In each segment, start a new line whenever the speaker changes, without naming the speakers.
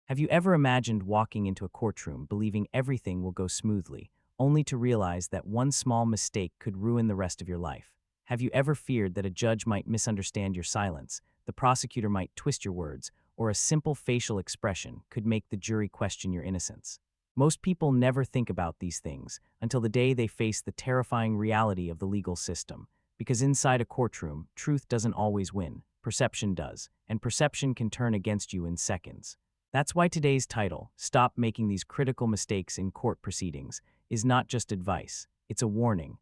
Have you ever imagined walking into a courtroom believing everything will go smoothly, only to realize that one small mistake could ruin the rest of your life? Have you ever feared that a judge might misunderstand your silence, the prosecutor might twist your words, or a simple facial expression could make the jury question your innocence? Most people never think about these things until the day they face the terrifying reality of the legal system. Because inside a courtroom, truth doesn't always win, perception does, and perception can turn against you in seconds. That's why today's title, Stop Making These Critical Mistakes in Court Proceedings, is not just advice, it's a warning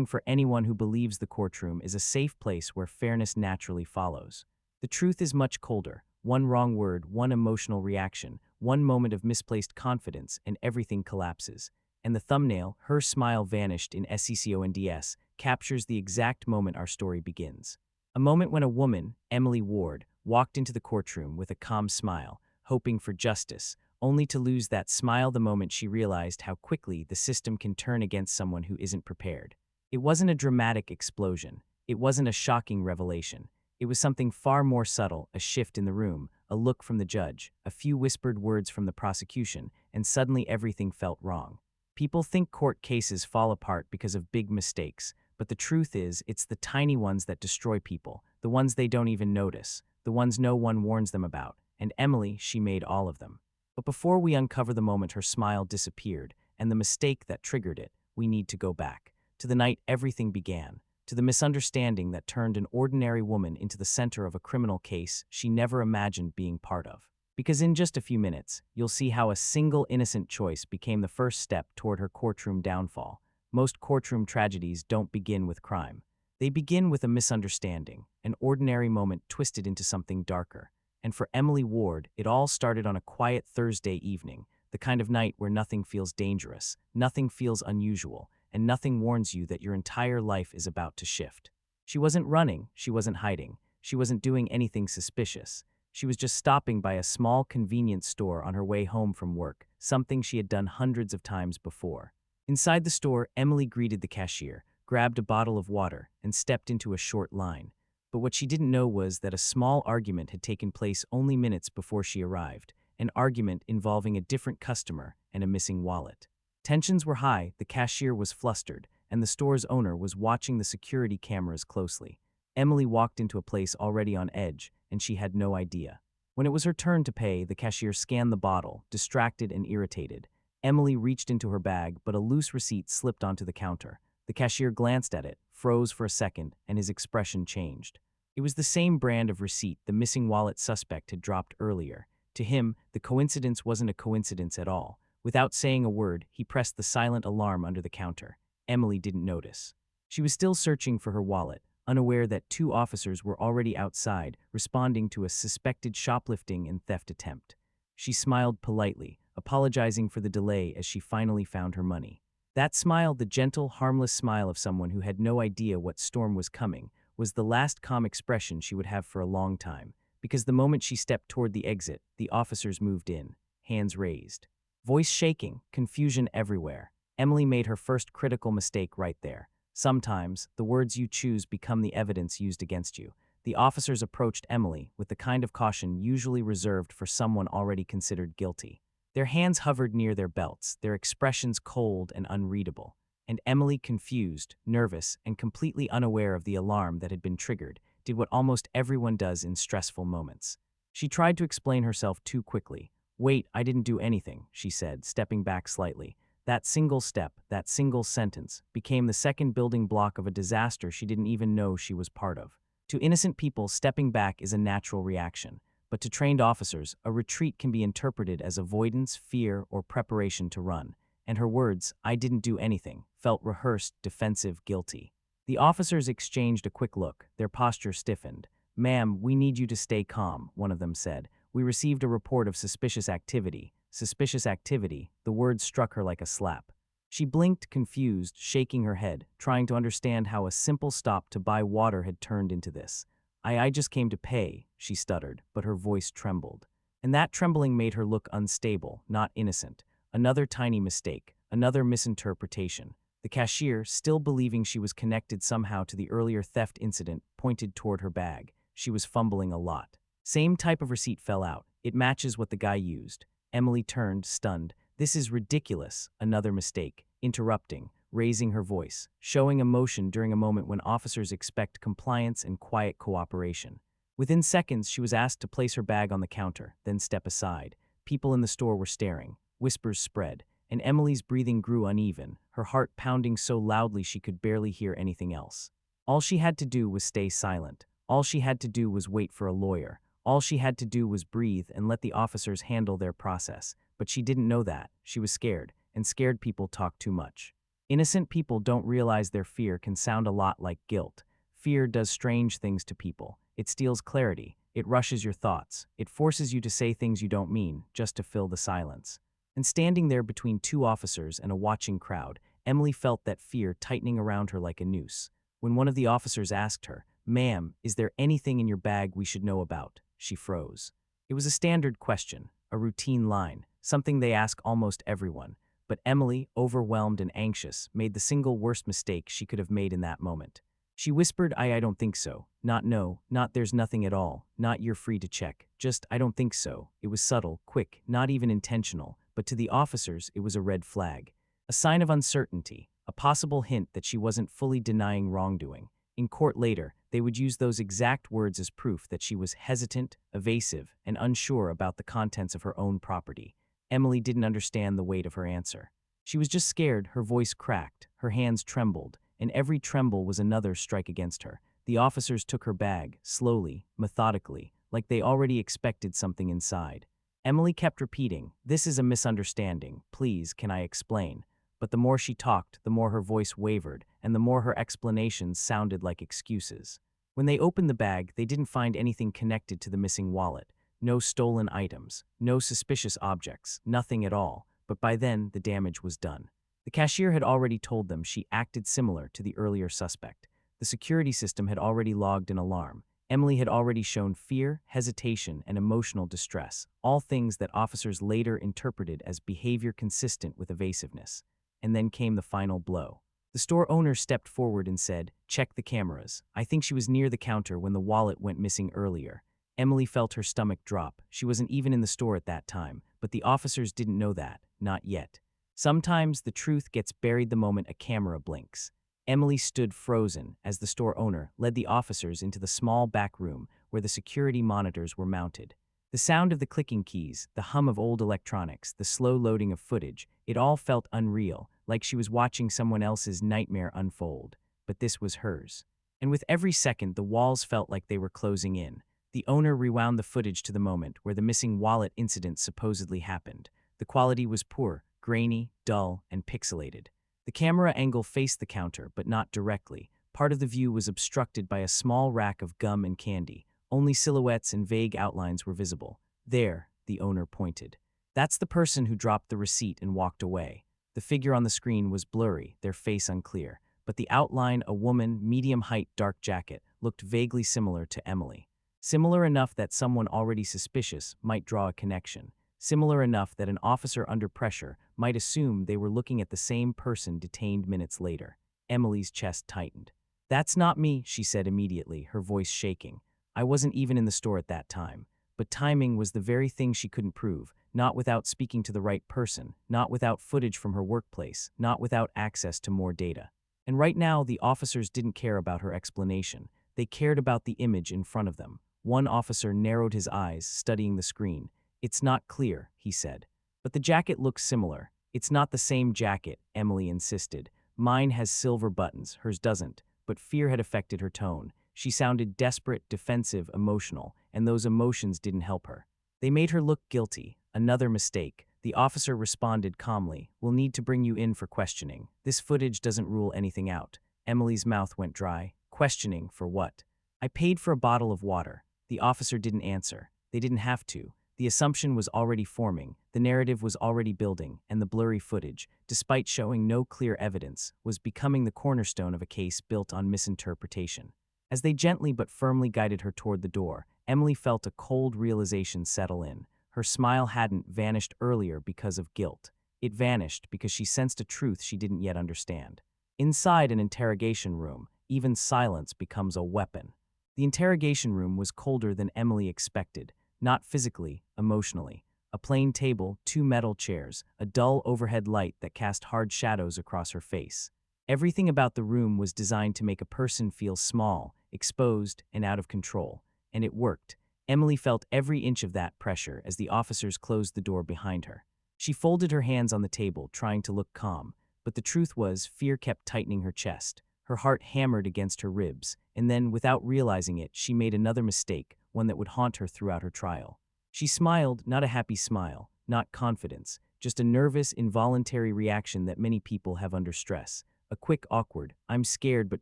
for anyone who believes the courtroom is a safe place where fairness naturally follows. The truth is much colder. One wrong word, one emotional reaction, one moment of misplaced confidence, and everything collapses. And the thumbnail, Her Smile Vanished in SECONDS, captures the exact moment our story begins. A moment when a woman, Emily Ward, walked into the courtroom with a calm smile, hoping for justice, only to lose that smile the moment she realized how quickly the system can turn against someone who isn't prepared. It wasn't a dramatic explosion. It wasn't a shocking revelation. It was something far more subtle, a shift in the room, a look from the judge, a few whispered words from the prosecution, and suddenly everything felt wrong. People think court cases fall apart because of big mistakes, but the truth is, it's the tiny ones that destroy people, the ones they don't even notice, the ones no one warns them about. And Emily, she made all of them. But before we uncover the moment her smile disappeared and the mistake that triggered it, we need to go back to the night everything began, to the misunderstanding that turned an ordinary woman into the center of a criminal case she never imagined being part of. Because in just a few minutes, you'll see how a single innocent choice became the first step toward her courtroom downfall. Most courtroom tragedies don't begin with crime. They begin with a misunderstanding, an ordinary moment twisted into something darker. And for Emily Ward, it all started on a quiet Thursday evening, the kind of night where nothing feels dangerous, nothing feels unusual, and nothing warns you that your entire life is about to shift. She wasn't running, she wasn't hiding, she wasn't doing anything suspicious. She was just stopping by a small convenience store on her way home from work, something she had done hundreds of times before. Inside the store, Emily greeted the cashier, grabbed a bottle of water, and stepped into a short line. But what she didn't know was that a small argument had taken place only minutes before she arrived, an argument involving a different customer and a missing wallet. Tensions were high, the cashier was flustered, and the store's owner was watching the security cameras closely. Emily walked into a place already on edge, and she had no idea. When it was her turn to pay, the cashier scanned the bottle, distracted and irritated. Emily reached into her bag, but a loose receipt slipped onto the counter. The cashier glanced at it, froze for a second, and his expression changed. It was the same brand of receipt the missing wallet suspect had dropped earlier. To him, the coincidence wasn't a coincidence at all. Without saying a word, he pressed the silent alarm under the counter. Emily didn't notice. She was still searching for her wallet, unaware that two officers were already outside, responding to a suspected shoplifting and theft attempt. She smiled politely, apologizing for the delay as she finally found her money. That smile, the gentle, harmless smile of someone who had no idea what storm was coming, was the last calm expression she would have for a long time, because the moment she stepped toward the exit, the officers moved in, hands raised. Voice shaking, confusion everywhere. Emily made her first critical mistake right there. Sometimes, the words you choose become the evidence used against you. The officers approached Emily with the kind of caution usually reserved for someone already considered guilty. Their hands hovered near their belts, their expressions cold and unreadable. And Emily, confused, nervous, and completely unaware of the alarm that had been triggered, did what almost everyone does in stressful moments. She tried to explain herself too quickly. "Wait, I didn't do anything," she said, stepping back slightly. That single step, that single sentence, became the second building block of a disaster she didn't even know she was part of. To innocent people, stepping back is a natural reaction. But to trained officers, a retreat can be interpreted as avoidance, fear, or preparation to run. And her words, "I didn't do anything," felt rehearsed, defensive, guilty. The officers exchanged a quick look, their posture stiffened. "Ma'am, we need you to stay calm," one of them said. "We received a report of suspicious activity." Suspicious activity, the word struck her like a slap. She blinked, confused, shaking her head, trying to understand how a simple stop to buy water had turned into this. I just came to pay," she stuttered, but her voice trembled. And that trembling made her look unstable, not innocent. Another tiny mistake, another misinterpretation. The cashier, still believing she was connected somehow to the earlier theft incident, pointed toward her bag. She was fumbling a lot. Same type of receipt fell out, It matches what the guy used. Emily turned, stunned. This is ridiculous. Another mistake. Interrupting, raising her voice, showing emotion during a moment when officers expect compliance and quiet cooperation. Within seconds, she was asked to place her bag on the counter, then step aside. People in the store were staring. Whispers spread, and Emily's breathing grew uneven, her heart pounding so loudly she could barely hear anything else. All she had to do was stay silent. All she had to do was wait for a lawyer. All she had to do was breathe and let the officers handle their process. But she didn't know that. She was scared, and scared people talk too much. Innocent people don't realize their fear can sound a lot like guilt. Fear does strange things to people. It steals clarity. It rushes your thoughts. It forces you to say things you don't mean, just to fill the silence. And standing there between two officers and a watching crowd, Emily felt that fear tightening around her like a noose. When one of the officers asked her, "Ma'am, is there anything in your bag we should know about?" she froze. It was a standard question, a routine line, something they ask almost everyone. But Emily, overwhelmed and anxious, made the single worst mistake she could have made in that moment. She whispered, I don't think so. Not no, not there's nothing at all, not you're free to check. Just, I don't think so. It was subtle, quick, not even intentional, but to the officers it was a red flag. A sign of uncertainty, a possible hint that she wasn't fully denying wrongdoing. In court later, they would use those exact words as proof that she was hesitant, evasive, and unsure about the contents of her own property. Emily didn't understand the weight of her answer. She was just scared, her voice cracked, her hands trembled, and every tremble was another strike against her. The officers took her bag, slowly, methodically, like they already expected something inside. Emily kept repeating, "This is a misunderstanding. Please, can I explain?" But the more she talked, the more her voice wavered, and the more her explanations sounded like excuses. When they opened the bag, they didn't find anything connected to the missing wallet. No stolen items, no suspicious objects, nothing at all. But by then, the damage was done. The cashier had already told them she acted similar to the earlier suspect. The security system had already logged an alarm. Emily had already shown fear, hesitation, and emotional distress, all things that officers later interpreted as behavior consistent with evasiveness. And then came the final blow. The store owner stepped forward and said, "Check the cameras. I think she was near the counter when the wallet went missing earlier." Emily felt her stomach drop. She wasn't even in the store at that time, but the officers didn't know that, not yet. Sometimes the truth gets buried the moment a camera blinks. Emily stood frozen as the store owner led the officers into the small back room where the security monitors were mounted. The sound of the clicking keys, the hum of old electronics, the slow loading of footage, it all felt unreal, like she was watching someone else's nightmare unfold. But this was hers. And with every second, the walls felt like they were closing in. The owner rewound the footage to the moment where the missing wallet incident supposedly happened. The quality was poor, grainy, dull, and pixelated. The camera angle faced the counter, but not directly. Part of the view was obstructed by a small rack of gum and candy. Only silhouettes and vague outlines were visible. "There," the owner pointed. "That's the person who dropped the receipt and walked away." The figure on the screen was blurry, their face unclear, but the outline, a woman, medium-height, dark jacket, looked vaguely similar to Emily. Similar enough that someone already suspicious might draw a connection. Similar enough that an officer under pressure might assume they were looking at the same person detained minutes later. Emily's chest tightened. "That's not me," she said immediately, her voice shaking. "I wasn't even in the store at that time." But timing was the very thing she couldn't prove, not without speaking to the right person, not without footage from her workplace, not without access to more data. And right now, the officers didn't care about her explanation. They cared about the image in front of them. One officer narrowed his eyes, studying the screen. "It's not clear," he said. "But the jacket looks similar." "It's not the same jacket," Emily insisted. "Mine has silver buttons, hers doesn't." But fear had affected her tone. She sounded desperate, defensive, emotional, and those emotions didn't help her. They made her look guilty. Another mistake. The officer responded calmly, "We'll need to bring you in for questioning. This footage doesn't rule anything out." Emily's mouth went dry. Questioning for what? "I paid for a bottle of water." The officer didn't answer. They didn't have to. The assumption was already forming, the narrative was already building, and the blurry footage, despite showing no clear evidence, was becoming the cornerstone of a case built on misinterpretation. As they gently but firmly guided her toward the door, Emily felt a cold realization settle in. Her smile hadn't vanished earlier because of guilt. It vanished because she sensed a truth she didn't yet understand. Inside an interrogation room, even silence becomes a weapon. The interrogation room was colder than Emily expected. not physically, emotionally. A plain table, two metal chairs, a dull overhead light that cast hard shadows across her face. Everything about the room was designed to make a person feel small, exposed, and out of control. And it worked. Emily felt every inch of that pressure as the officers closed the door behind her. She folded her hands on the table, trying to look calm, but the truth was fear kept tightening her chest. Her heart hammered against her ribs, and then, without realizing it, she made another mistake, one that would haunt her throughout her trial. She smiled, not a happy smile, not confidence, just a nervous, involuntary reaction that many people have under stress. A quick, awkward, I'm scared but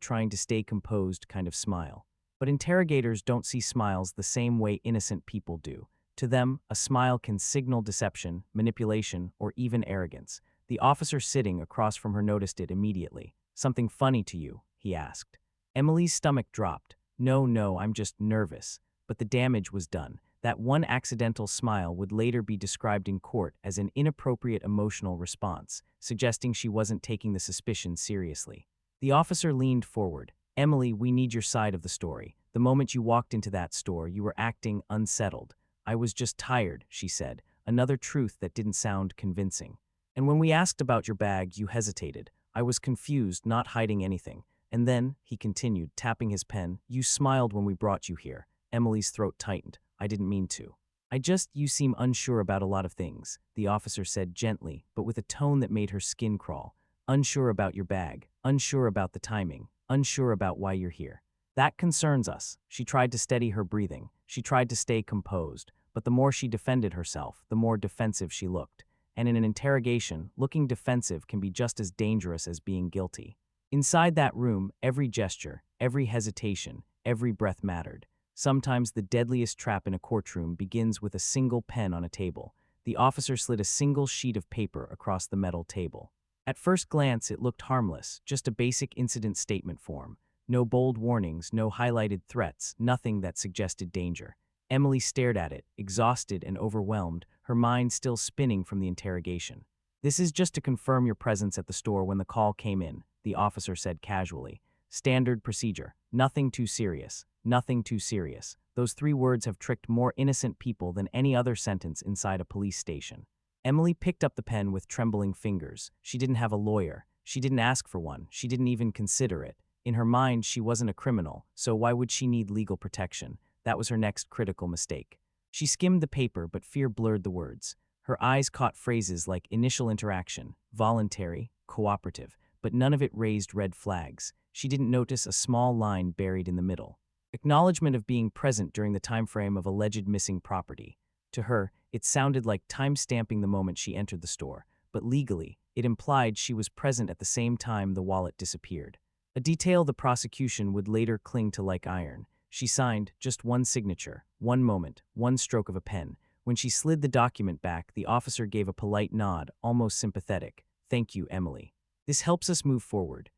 trying to stay composed kind of smile. But interrogators don't see smiles the same way innocent people do. To them, a smile can signal deception, manipulation, or even arrogance. The officer sitting across from her noticed it immediately. "Something funny to you?" he asked. Emily's stomach dropped. No, I'm just nervous." But the damage was done. That one accidental smile would later be described in court as an inappropriate emotional response, suggesting she wasn't taking the suspicion seriously. The officer leaned forward. "Emily, we need your side of the story. The moment you walked into that store, you were acting unsettled." "I was just tired," she said, another truth that didn't sound convincing. "And when we asked about your bag, you hesitated. I was confused, not hiding anything. And then," he continued, tapping his pen, "you smiled when we brought you here." Emily's throat tightened. "I didn't mean to. You seem unsure about a lot of things," the officer said gently, but with a tone that made her skin crawl. "Unsure about your bag, unsure about the timing, unsure about why you're here. That concerns us." She tried to steady her breathing. She tried to stay composed, but the more she defended herself, the more defensive she looked. And in an interrogation, looking defensive can be just as dangerous as being guilty. Inside that room, every gesture, every hesitation, every breath mattered. Sometimes the deadliest trap in a courtroom begins with a single pen on a table. The officer slid a single sheet of paper across the metal table. At first glance, it looked harmless, just a basic incident statement form. No bold warnings, no highlighted threats, nothing that suggested danger. Emily stared at it, exhausted and overwhelmed, her mind still spinning from the interrogation. "This is just to confirm your presence at the store when the call came in," the officer said casually. "Standard procedure. Nothing too serious. Nothing too serious." Those three words have tricked more innocent people than any other sentence inside a police station. Emily picked up the pen with trembling fingers. She didn't have a lawyer. She didn't ask for one. She didn't even consider it. In her mind, she wasn't a criminal, so why would she need legal protection? That was her next critical mistake. She skimmed the paper, but fear blurred the words. Her eyes caught phrases like initial interaction, voluntary, cooperative, but none of it raised red flags. She didn't notice a small line buried in the middle. Acknowledgement of being present during the time frame of alleged missing property. To her, it sounded like time-stamping the moment she entered the store, but legally, it implied she was present at the same time the wallet disappeared. A detail the prosecution would later cling to like iron. She signed just one signature, one moment, one stroke of a pen. When she slid the document back, the officer gave a polite nod, almost sympathetic. "Thank you, Emily. This helps us move forward,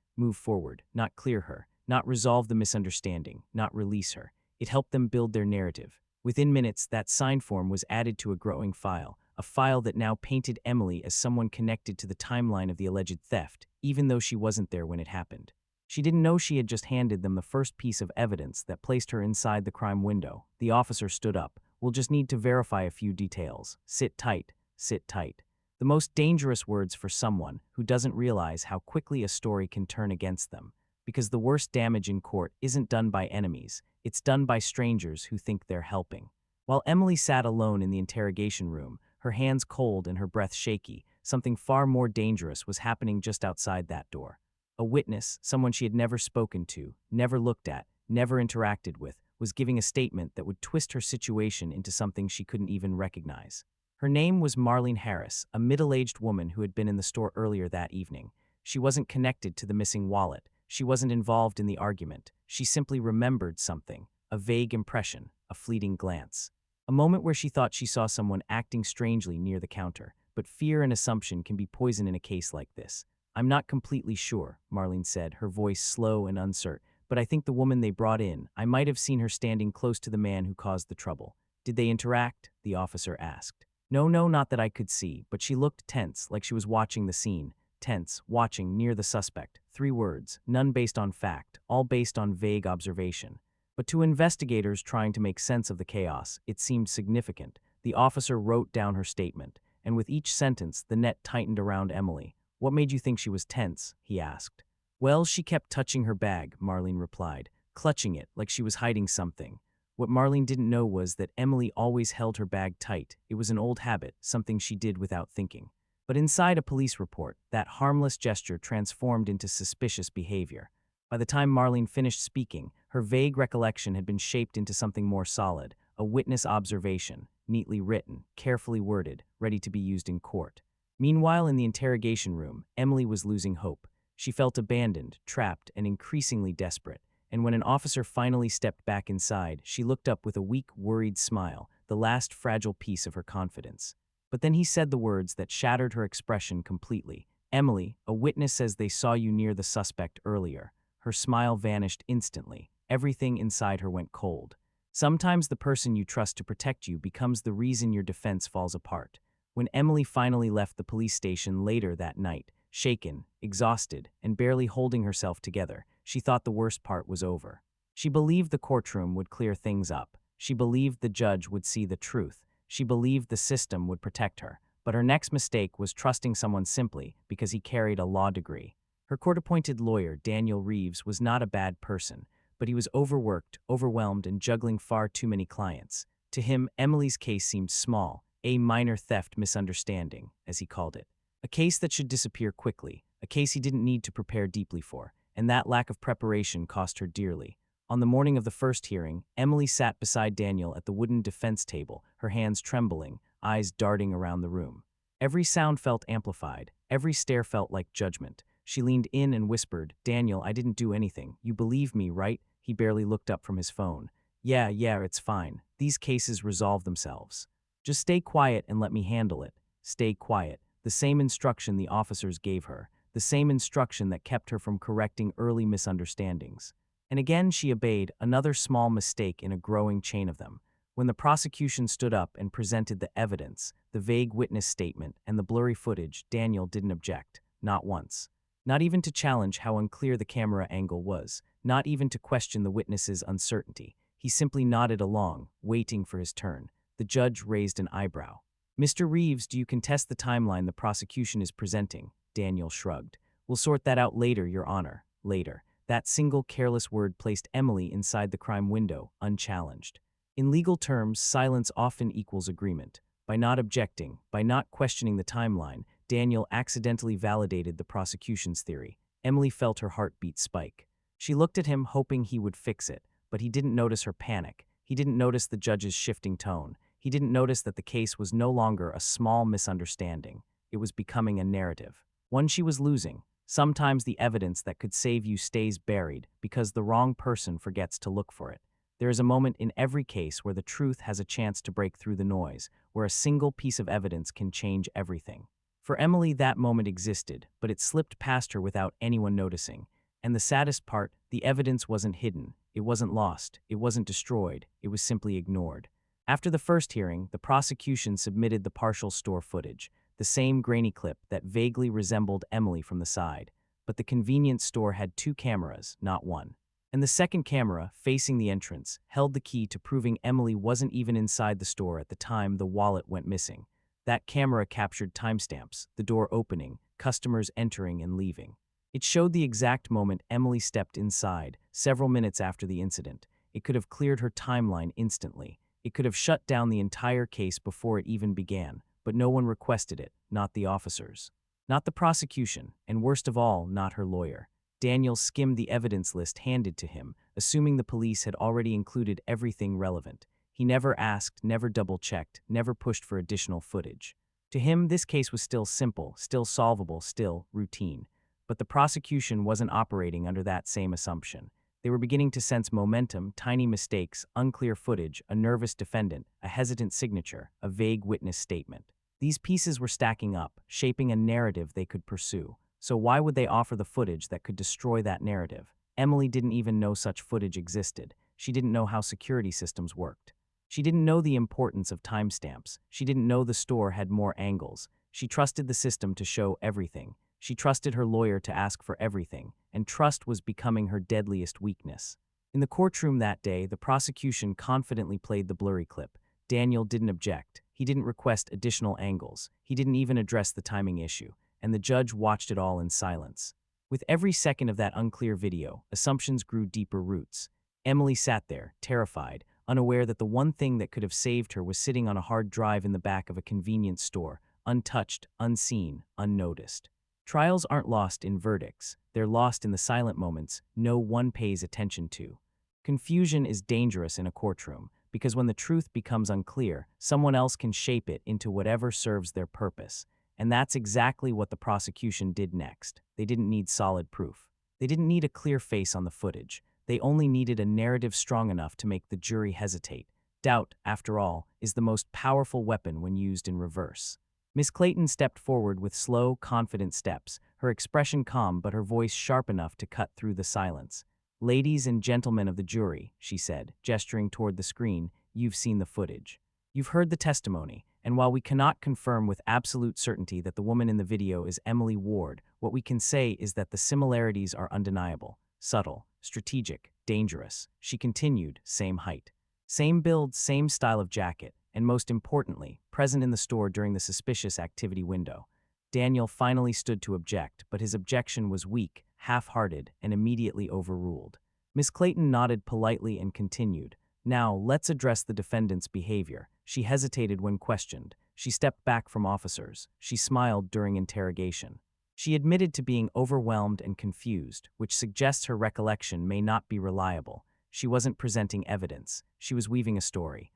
not clear her, not resolve the misunderstanding, not release her. It helped them build their narrative." Within minutes, that sign form was added to a growing file, a file that now painted Emily as someone connected to the timeline of the alleged theft, even though she wasn't there when it happened. She didn't know she had just handed them the first piece of evidence that placed her inside the crime window. The officer stood up. "We'll just need to verify a few details. Sit tight, sit tight." The most dangerous words for someone who doesn't realize how quickly a story can turn against them. Because the worst damage in court isn't done by enemies, it's done by strangers who think they're helping. While Emily sat alone in the interrogation room, her hands cold and her breath shaky, something far more dangerous was happening just outside that door. A witness, someone she had never spoken to, never looked at, never interacted with, was giving a statement that would twist her situation into something she couldn't even recognize. Her name was Marlene Harris, a middle-aged woman who had been in the store earlier that evening. She wasn't connected to the missing wallet. She wasn't involved in the argument. She simply remembered something, a vague impression, a fleeting glance. A moment where she thought she saw someone acting strangely near the counter. But fear and assumption can be poison in a case like this. "I'm not completely sure," Marlene said, her voice slow and uncertain, "but I think the woman they brought in, I might have seen her standing close to the man who caused the trouble." "Did they interact?" the officer asked. No, not that I could see, but she looked tense, like she was watching the scene. Tense, watching, near the suspect. 3 words, none based on fact, all based on vague observation. But to investigators trying to make sense of the chaos, it seemed significant. The officer wrote down her statement, and with each sentence, the net tightened around Emily. "What made you think she was tense?" he asked. "Well, she kept touching her bag," Marlene replied, clutching it like she was hiding something. What Marlene didn't know was that Emily always held her bag tight. It was an old habit, something she did without thinking. But inside a police report, that harmless gesture transformed into suspicious behavior. By the time Marlene finished speaking, her vague recollection had been shaped into something more solid, a witness observation, neatly written, carefully worded, ready to be used in court. Meanwhile, in the interrogation room, Emily was losing hope. She felt abandoned, trapped, and increasingly desperate. And when an officer finally stepped back inside, she looked up with a weak, worried smile, the last fragile piece of her confidence. But then he said the words that shattered her expression completely. "Emily, a witness says they saw you near the suspect earlier." Her smile vanished instantly. Everything inside her went cold. Sometimes the person you trust to protect you becomes the reason your defense falls apart. When Emily finally left the police station later that night, shaken, exhausted, and barely holding herself together, she thought the worst part was over. She believed the courtroom would clear things up. She believed the judge would see the truth. She believed the system would protect her. But her next mistake was trusting someone simply because he carried a law degree. Her court-appointed lawyer, Daniel Reeves, was not a bad person, but he was overworked, overwhelmed, and juggling far too many clients. To him, Emily's case seemed small, a minor theft misunderstanding, as he called it. A case that should disappear quickly, a case he didn't need to prepare deeply for, and that lack of preparation cost her dearly. On the morning of the first hearing, Emily sat beside Daniel at the wooden defense table, her hands trembling, eyes darting around the room. Every sound felt amplified, every stare felt like judgment. She leaned in and whispered, "Daniel, I didn't do anything. You believe me, right?" He barely looked up from his phone. Yeah, it's fine. These cases resolve themselves. Just stay quiet and let me handle it." Stay quiet. The same instruction the officers gave her. The same instruction that kept her from correcting early misunderstandings. And again she obeyed, another small mistake in a growing chain of them. When the prosecution stood up and presented the evidence, the vague witness statement, and the blurry footage, Daniel didn't object. Not once. Not even to challenge how unclear the camera angle was. Not even to question the witness's uncertainty. He simply nodded along, waiting for his turn. The judge raised an eyebrow. "Mr. Reeves, do you contest the timeline the prosecution is presenting?" Daniel shrugged. "We'll sort that out later, Your Honor." Later. That single careless word placed Emily inside the crime window, unchallenged. In legal terms, silence often equals agreement. By not objecting, by not questioning the timeline, Daniel accidentally validated the prosecution's theory. Emily felt her heartbeat spike. She looked at him, hoping he would fix it, but he didn't notice her panic. He didn't notice the judge's shifting tone. He didn't notice that the case was no longer a small misunderstanding. It was becoming a narrative. One she was losing. Sometimes the evidence that could save you stays buried because the wrong person forgets to look for it. There is a moment in every case where the truth has a chance to break through the noise, where a single piece of evidence can change everything. For Emily, that moment existed, but it slipped past her without anyone noticing. And the saddest part, the evidence wasn't hidden. It wasn't lost. It wasn't destroyed. It was simply ignored. After the first hearing, the prosecution submitted the partial store footage, the same grainy clip that vaguely resembled Emily from the side. But the convenience store had two cameras, not one. And the second camera, facing the entrance, held the key to proving Emily wasn't even inside the store at the time the wallet went missing. That camera captured timestamps, the door opening, customers entering and leaving. It showed the exact moment Emily stepped inside, several minutes after the incident. It could have cleared her timeline instantly. It could have shut down the entire case before it even began. But no one requested it, not the officers. Not the prosecution, and worst of all, not her lawyer. Daniel skimmed the evidence list handed to him, assuming the police had already included everything relevant. He never asked, never double-checked, never pushed for additional footage. To him, this case was still simple, still solvable, still routine. But the prosecution wasn't operating under that same assumption. They were beginning to sense momentum, tiny mistakes, unclear footage, a nervous defendant, a hesitant signature, a vague witness statement. These pieces were stacking up, shaping a narrative they could pursue. So why would they offer the footage that could destroy that narrative? Emily didn't even know such footage existed. She didn't know how security systems worked. She didn't know the importance of timestamps. She didn't know the store had more angles. She trusted the system to show everything. She trusted her lawyer to ask for everything, and trust was becoming her deadliest weakness. In the courtroom that day, the prosecution confidently played the blurry clip. Daniel didn't object. He didn't request additional angles. He didn't even address the timing issue. And the judge watched it all in silence. With every second of that unclear video, assumptions grew deeper roots. Emily sat there, terrified, unaware that the one thing that could have saved her was sitting on a hard drive in the back of a convenience store, untouched, unseen, unnoticed. Trials aren't lost in verdicts. They're lost in the silent moments no one pays attention to. Confusion is dangerous in a courtroom because when the truth becomes unclear, someone else can shape it into whatever serves their purpose. And that's exactly what the prosecution did next. They didn't need solid proof. They didn't need a clear face on the footage. They only needed a narrative strong enough to make the jury hesitate. Doubt, after all, is the most powerful weapon when used in reverse. Miss Clayton stepped forward with slow, confident steps, her expression calm but her voice sharp enough to cut through the silence. "Ladies and gentlemen of the jury," she said, gesturing toward the screen, "you've seen the footage. You've heard the testimony, and while we cannot confirm with absolute certainty that the woman in the video is Emily Ward, what we can say is that the similarities are undeniable, subtle, strategic, dangerous." She continued, same height, same build, same style of jacket, and most importantly, present in the store during the suspicious activity window. Daniel finally stood to object, but his objection was weak, half-hearted, and immediately overruled. Miss Clayton nodded politely and continued, "Now, let's address the defendant's behavior." She hesitated when questioned. She stepped back from officers. She smiled during interrogation. She admitted to being overwhelmed and confused, which suggests her recollection may not be reliable. She wasn't presenting evidence. She was weaving a story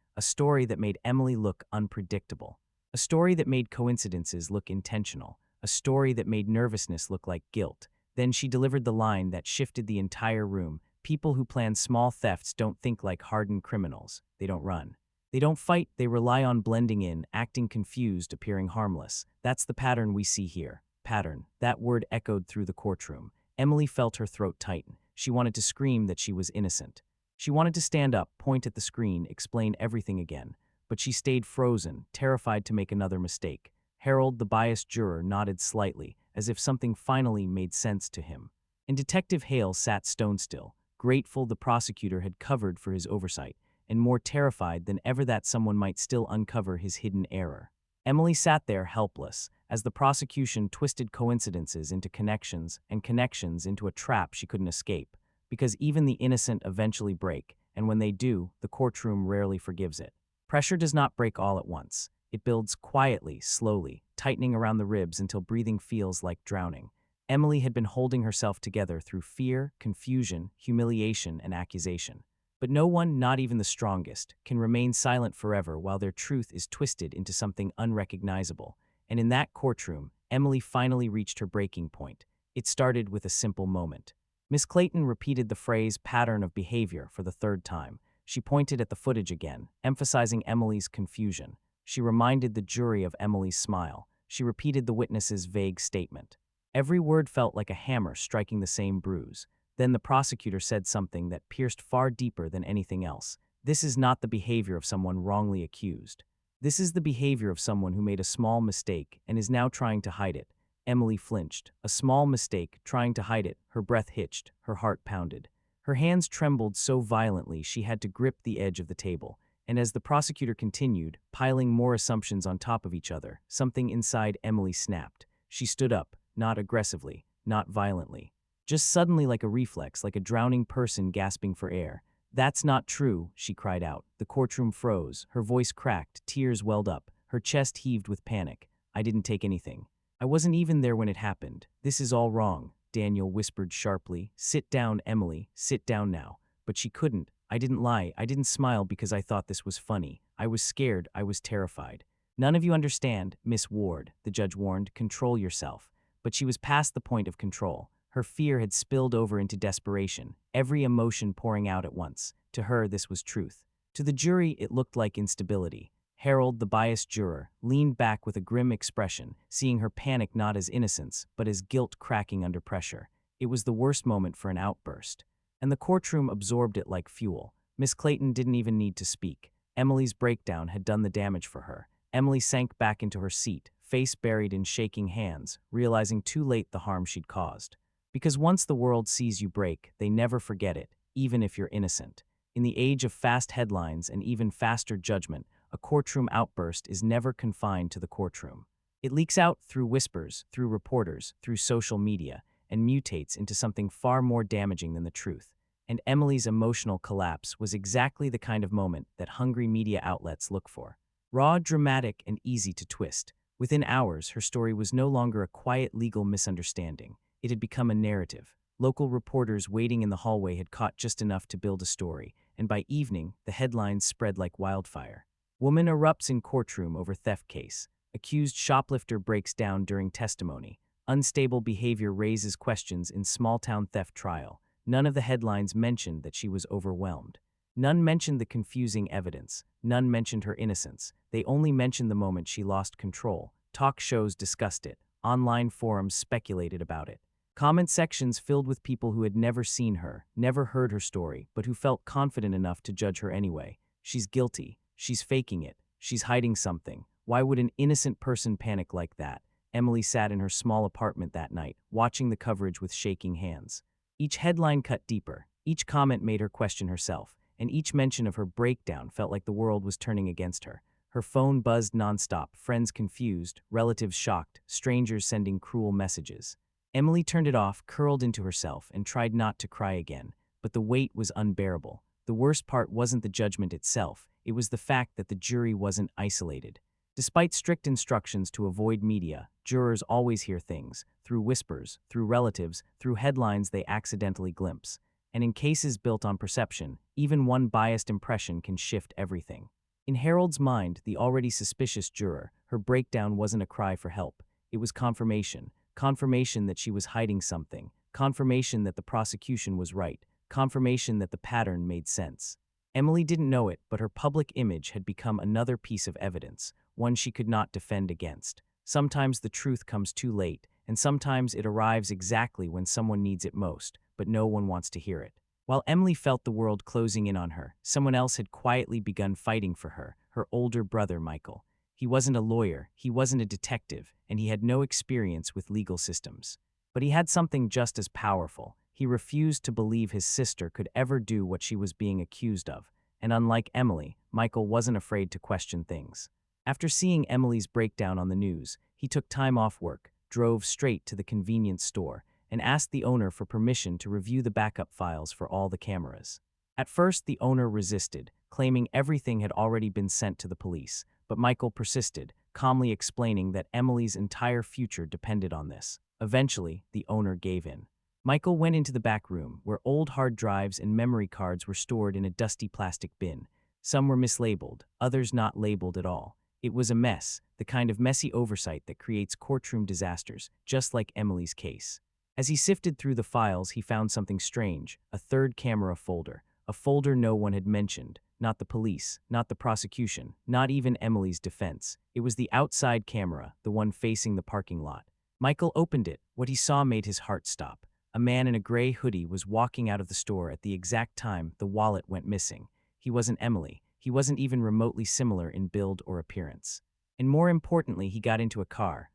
that made Emily look unpredictable, a story that made coincidences look intentional, a story that made nervousness look like guilt. Then she delivered the line that shifted the entire room. People who plan small thefts don't think like hardened criminals. They don't run. They don't fight, they rely on blending in, acting confused, appearing harmless. That's the pattern we see here. Pattern. That word echoed through the courtroom. Emily felt her throat tighten. She wanted to scream that she was innocent. She wanted to stand up, point at the screen, explain everything again. But she stayed frozen, terrified to make another mistake. Harold, the biased juror, nodded slightly, as if something finally made sense to him. And Detective Hale sat stone still, grateful the prosecutor had covered for his oversight, and more terrified than ever that someone might still uncover his hidden error. Emily sat there helpless, as the prosecution twisted coincidences into connections and connections into a trap she couldn't escape. Because even the innocent eventually break, and when they do, the courtroom rarely forgives it. Pressure does not break all at once. It builds quietly, slowly, tightening around the ribs until breathing feels like drowning. Emily had been holding herself together through fear, confusion, humiliation, and accusation. But no one, not even the strongest, can remain silent forever while their truth is twisted into something unrecognizable. And in that courtroom, Emily finally reached her breaking point. It started with a simple moment. Miss Clayton repeated the phrase "pattern of behavior" for the third time. She pointed at the footage again, emphasizing Emily's confusion. She reminded the jury of Emily's smile. She repeated the witness's vague statement. Every word felt like a hammer striking the same bruise. Then the prosecutor said something that pierced far deeper than anything else. "This is not the behavior of someone wrongly accused. This is the behavior of someone who made a small mistake and is now trying to hide it." Emily flinched. A small mistake, trying to hide it. Her breath hitched. Her heart pounded. Her hands trembled so violently she had to grip the edge of the table. And as the prosecutor continued, piling more assumptions on top of each other, something inside Emily snapped. She stood up, not aggressively, not violently. Just suddenly, like a reflex, like a drowning person gasping for air. "That's not true," she cried out. The courtroom froze. Her voice cracked. Tears welled up. Her chest heaved with panic. "I didn't take anything. I wasn't even there when it happened. This is all wrong," Daniel whispered sharply. "Sit down, Emily. Sit down now." But she couldn't. "I didn't lie. I didn't smile because I thought this was funny. I was scared. I was terrified." "None of you understand, Miss Ward," the judge warned. "Control yourself." But she was past the point of control. Her fear had spilled over into desperation, every emotion pouring out at once. To her, this was truth. To the jury, it looked like instability. Harold, the biased juror, leaned back with a grim expression, seeing her panic not as innocence, but as guilt cracking under pressure. It was the worst moment for an outburst. And the courtroom absorbed it like fuel. Miss Clayton didn't even need to speak. Emily's breakdown had done the damage for her. Emily sank back into her seat, face buried in shaking hands, realizing too late the harm she'd caused. Because once the world sees you break, they never forget it. even if you're innocent. In the age of fast headlines and even faster judgment, a courtroom outburst is never confined to the courtroom. It leaks out through whispers, through reporters, through social media, and mutates into something far more damaging than the truth. And Emily's emotional collapse was exactly the kind of moment that hungry media outlets look for. Raw, dramatic, and easy to twist. Within hours, her story was no longer a quiet legal misunderstanding. It had become a narrative. Local reporters waiting in the hallway had caught just enough to build a story, and by evening, the headlines spread like wildfire. Woman erupts in courtroom over theft case. Accused shoplifter breaks down during testimony. Unstable behavior raises questions in small-town theft trial. None of the headlines mentioned that she was overwhelmed. None mentioned the confusing evidence. None mentioned her innocence. They only mentioned the moment she lost control. Talk shows discussed it. Online forums speculated about it. Comment sections filled with people who had never seen her, never heard her story, but who felt confident enough to judge her anyway. She's guilty. She's faking it. She's hiding something. Why would an innocent person panic like that? Emily sat in her small apartment that night, watching the coverage with shaking hands. Each headline cut deeper. Each comment made her question herself, and each mention of her breakdown felt like the world was turning against her. Her phone buzzed nonstop, friends confused, relatives shocked, strangers sending cruel messages. Emily turned it off, curled into herself, and tried not to cry again, but the weight was unbearable. The worst part wasn't the judgment itself, it was the fact that the jury wasn't isolated. Despite strict instructions to avoid media, jurors always hear things, through whispers, through relatives, through headlines they accidentally glimpse. And in cases built on perception, even one biased impression can shift everything. In Harold's mind, the already suspicious juror, her breakdown wasn't a cry for help. It was confirmation. Confirmation that she was hiding something. Confirmation that the prosecution was right. Confirmation that the pattern made sense. Emily didn't know it, but her public image had become another piece of evidence, one she could not defend against. Sometimes the truth comes too late, and sometimes it arrives exactly when someone needs it most, but no one wants to hear it. While Emily felt the world closing in on her, someone else had quietly begun fighting for her, her older brother Michael. He wasn't a lawyer, he wasn't a detective, and he had no experience with legal systems. But he had something just as powerful. He refused to believe his sister could ever do what she was being accused of, and unlike Emily, Michael wasn't afraid to question things. After seeing Emily's breakdown on the news, he took time off work, drove straight to the convenience store, and asked the owner for permission to review the backup files for all the cameras. At first, the owner resisted, claiming everything had already been sent to the police, but Michael persisted, calmly explaining that Emily's entire future depended on this. Eventually, the owner gave in. Michael went into the back room, where old hard drives and memory cards were stored in a dusty plastic bin. Some were mislabeled, others not labeled at all. It was a mess, the kind of messy oversight that creates courtroom disasters, just like Emily's case. As he sifted through the files, he found something strange, a third camera folder, a folder no one had mentioned, not the police, not the prosecution, not even Emily's defense. It was the outside camera, the one facing the parking lot. Michael opened it. What he saw made his heart stop. A man in a gray hoodie was walking out of the store at the exact time the wallet went missing. He wasn't Emily. He wasn't even remotely similar in build or appearance. And more importantly, he got into a car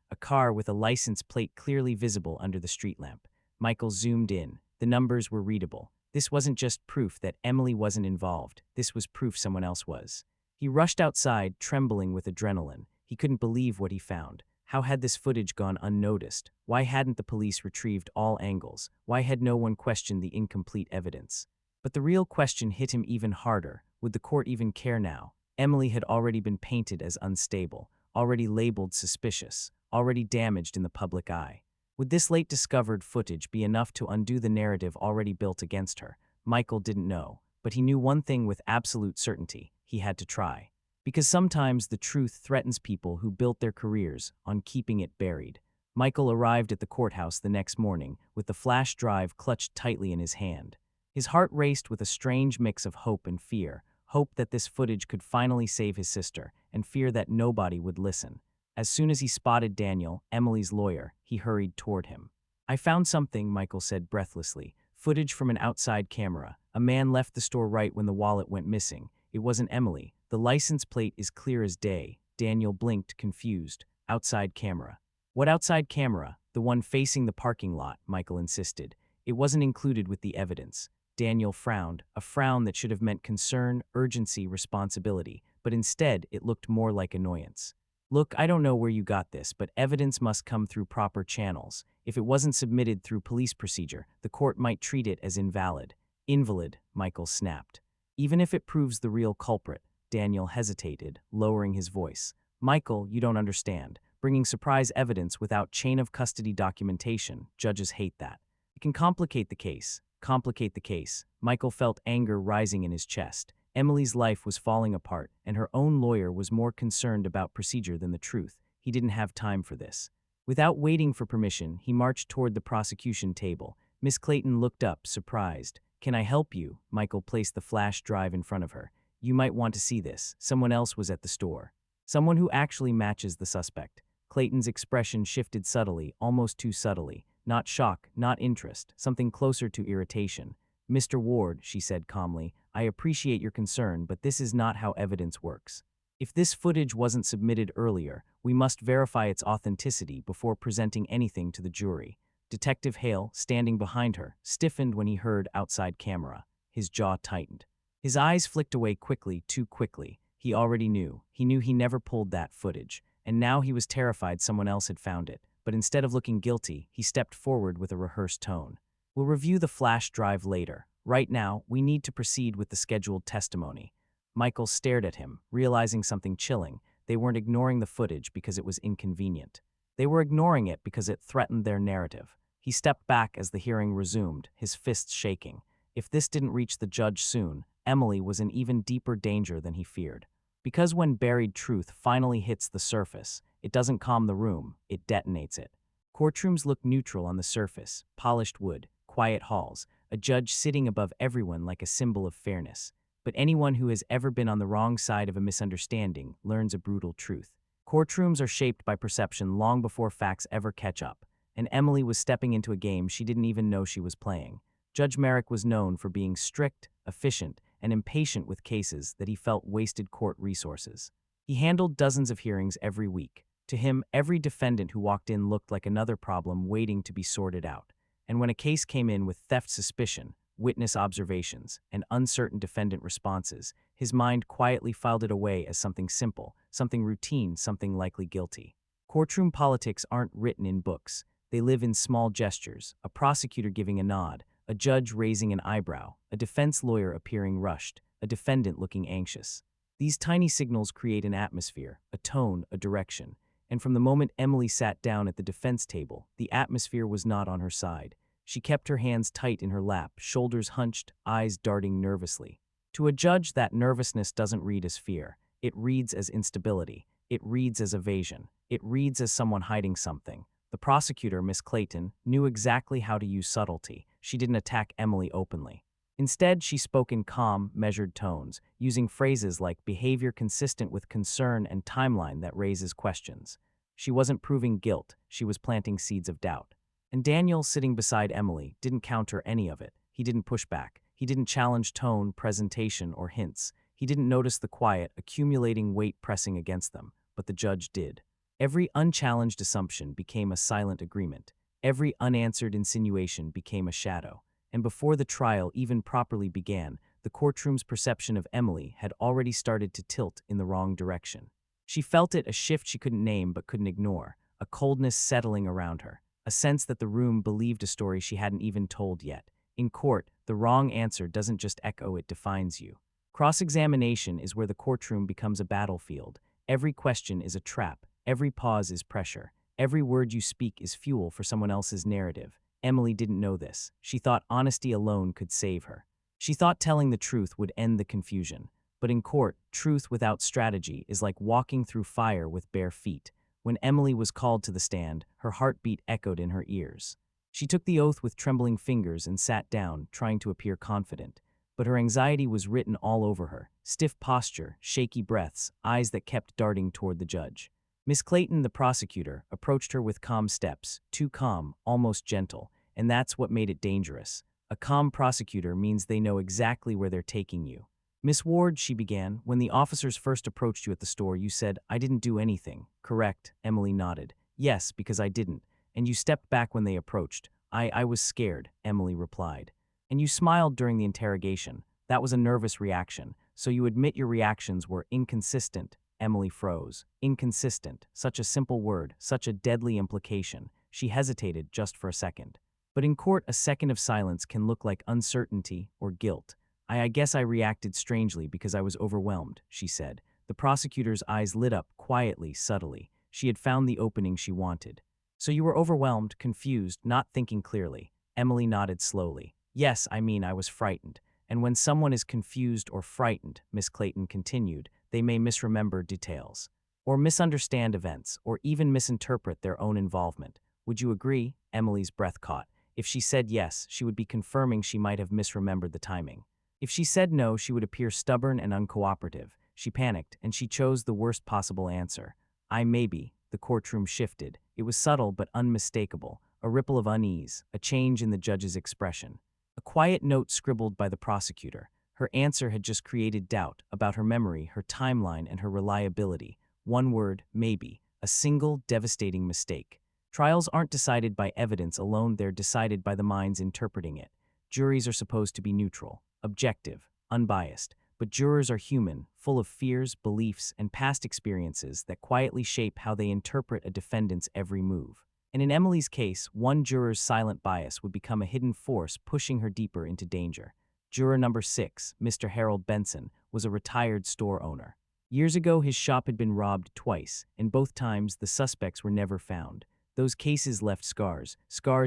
with a license plate clearly visible under the street lamp. Michael zoomed in. The numbers were readable. This wasn't just proof that Emily wasn't involved. This was proof someone else was. He rushed outside, trembling with adrenaline. He couldn't believe what he found. How had this footage gone unnoticed? Why hadn't the police retrieved all angles? Why had no one questioned the incomplete evidence? But the real question hit him even harder. Would the court even care now? Emily had already been painted as unstable, already labeled suspicious, already damaged in the public eye. Would this late discovered footage be enough to undo the narrative already built against her? Michael didn't know, but he knew one thing with absolute certainty: he had to try. Because sometimes the truth threatens people who built their careers on keeping it buried. Michael arrived at the courthouse the next morning with the flash drive clutched tightly in his hand. His heart raced with a strange mix of hope and fear, hope that this footage could finally save his sister, and fear that nobody would listen. As soon as he spotted Daniel, Emily's lawyer, he hurried toward him. "I found something," Michael said breathlessly. "Footage from an outside camera. A man left the store right when the wallet went missing. It wasn't Emily. The license plate is clear as day." Daniel blinked, confused. "Outside camera." "What outside camera?" "The one facing the parking lot," Michael insisted. "It wasn't included with the evidence." Daniel frowned, a frown that should have meant concern, urgency, responsibility, but instead it looked more like annoyance. Look, I don't know where you got this, but evidence must come through proper channels. If it wasn't submitted through police procedure, the court might treat it as invalid. Invalid, Michael snapped. Even if it proves the real culprit, Daniel hesitated, lowering his voice. Michael, you don't understand. Bringing surprise evidence without chain of custody documentation, judges hate that. It can complicate the case. Complicate the case. Michael felt anger rising in his chest. Emily's life was falling apart, and her own lawyer was more concerned about procedure than the truth. He didn't have time for this. Without waiting for permission, he marched toward the prosecution table. Miss Clayton looked up, surprised. Can I help you? Michael placed the flash drive in front of her. You might want to see this. Someone else was at the store. Someone who actually matches the suspect. Clayton's expression shifted subtly, almost too subtly. Not shock, not interest, something closer to irritation. Mr. Ward, she said calmly, I appreciate your concern, but this is not how evidence works. If this footage wasn't submitted earlier, we must verify its authenticity before presenting anything to the jury. Detective Hale, standing behind her, stiffened when he heard outside camera. His jaw tightened. His eyes flicked away quickly, too quickly. He already knew. He knew he never pulled that footage. And now he was terrified someone else had found it. But instead of looking guilty, he stepped forward with a rehearsed tone. We'll review the flash drive later. Right now, we need to proceed with the scheduled testimony. Michael stared at him, realizing something chilling. They weren't ignoring the footage because it was inconvenient. They were ignoring it because it threatened their narrative. He stepped back as the hearing resumed, his fists shaking. If this didn't reach the judge soon, Emily was in even deeper danger than he feared. Because when buried truth finally hits the surface, it doesn't calm the room, it detonates it. Courtrooms look neutral on the surface, polished wood, quiet halls, a judge sitting above everyone like a symbol of fairness. But anyone who has ever been on the wrong side of a misunderstanding learns a brutal truth. Courtrooms are shaped by perception long before facts ever catch up, and Emily was stepping into a game she didn't even know she was playing. Judge Merrick was known for being strict, efficient, and impatient with cases that he felt wasted court resources. He handled dozens of hearings every week. To him, every defendant who walked in looked like another problem waiting to be sorted out. And when a case came in with theft suspicion, witness observations, and uncertain defendant responses, his mind quietly filed it away as something simple, something routine, something likely guilty. Courtroom politics aren't written in books. They live in small gestures, a prosecutor giving a nod, a judge raising an eyebrow, a defense lawyer appearing rushed, a defendant looking anxious. These tiny signals create an atmosphere, a tone, a direction. And from the moment Emily sat down at the defense table, the atmosphere was not on her side. She kept her hands tight in her lap, shoulders hunched, eyes darting nervously. To a judge, that nervousness doesn't read as fear. It reads as instability. It reads as evasion. It reads as someone hiding something. The prosecutor, Miss Clayton, knew exactly how to use subtlety. She didn't attack Emily openly. Instead, she spoke in calm, measured tones, using phrases like behavior consistent with concern and timeline that raises questions. She wasn't proving guilt, she was planting seeds of doubt. And Daniel, sitting beside Emily, didn't counter any of it. He didn't push back. He didn't challenge tone, presentation, or hints. He didn't notice the quiet, accumulating weight pressing against them, but the judge did. Every unchallenged assumption became a silent agreement. Every unanswered insinuation became a shadow. And before the trial even properly began, the courtroom's perception of Emily had already started to tilt in the wrong direction. She felt it, a shift she couldn't name but couldn't ignore, a coldness settling around her, a sense that the room believed a story she hadn't even told yet. In court, the wrong answer doesn't just echo, it defines you. Cross-examination is where the courtroom becomes a battlefield. Every question is a trap, every pause is pressure, every word you speak is fuel for someone else's narrative. Emily didn't know this. She thought honesty alone could save her. She thought telling the truth would end the confusion. But in court, truth without strategy is like walking through fire with bare feet. When Emily was called to the stand, her heartbeat echoed in her ears. She took the oath with trembling fingers and sat down, trying to appear confident. But her anxiety was written all over her. Stiff posture, shaky breaths, eyes that kept darting toward the judge. Miss Clayton, the prosecutor, approached her with calm steps, too calm, almost gentle, and that's what made it dangerous. A calm prosecutor means they know exactly where they're taking you. Miss Ward, she began, when the officers first approached you at the store, you said, I didn't do anything. Correct? Emily nodded. Yes, because I didn't. And you stepped back when they approached. I was scared, Emily replied. And you smiled during the interrogation. That was a nervous reaction, so you admit your reactions were inconsistent. Emily froze. Inconsistent. Such a simple word, such a deadly implication. She hesitated just for a second. But in court, a second of silence can look like uncertainty or guilt. I guess I reacted strangely because I was overwhelmed, she said. The prosecutor's eyes lit up quietly, subtly. She had found the opening she wanted. So you were overwhelmed, confused, not thinking clearly. Emily nodded slowly. Yes, I was frightened. And when someone is confused or frightened, Miss Clayton continued, they may misremember details, or misunderstand events, or even misinterpret their own involvement. Would you agree? Emily's breath caught. If she said yes, she would be confirming she might have misremembered the timing. If she said no, she would appear stubborn and uncooperative. She panicked, and she chose the worst possible answer. Maybe. The courtroom shifted. It was subtle but unmistakable, a ripple of unease, a change in the judge's expression. A quiet note scribbled by the prosecutor. Her answer had just created doubt about her memory, her timeline, and her reliability. One word, maybe. A single, devastating mistake. Trials aren't decided by evidence alone, they're decided by the minds interpreting it. Juries are supposed to be neutral, objective, unbiased, but jurors are human, full of fears, beliefs, and past experiences that quietly shape how they interpret a defendant's every move. And in Emily's case, one juror's silent bias would become a hidden force pushing her deeper into danger. Juror number 6, Mr. Harold Benson, was a retired store owner. Years ago, his shop had been robbed twice, and both times the suspects were never found. Those cases left scars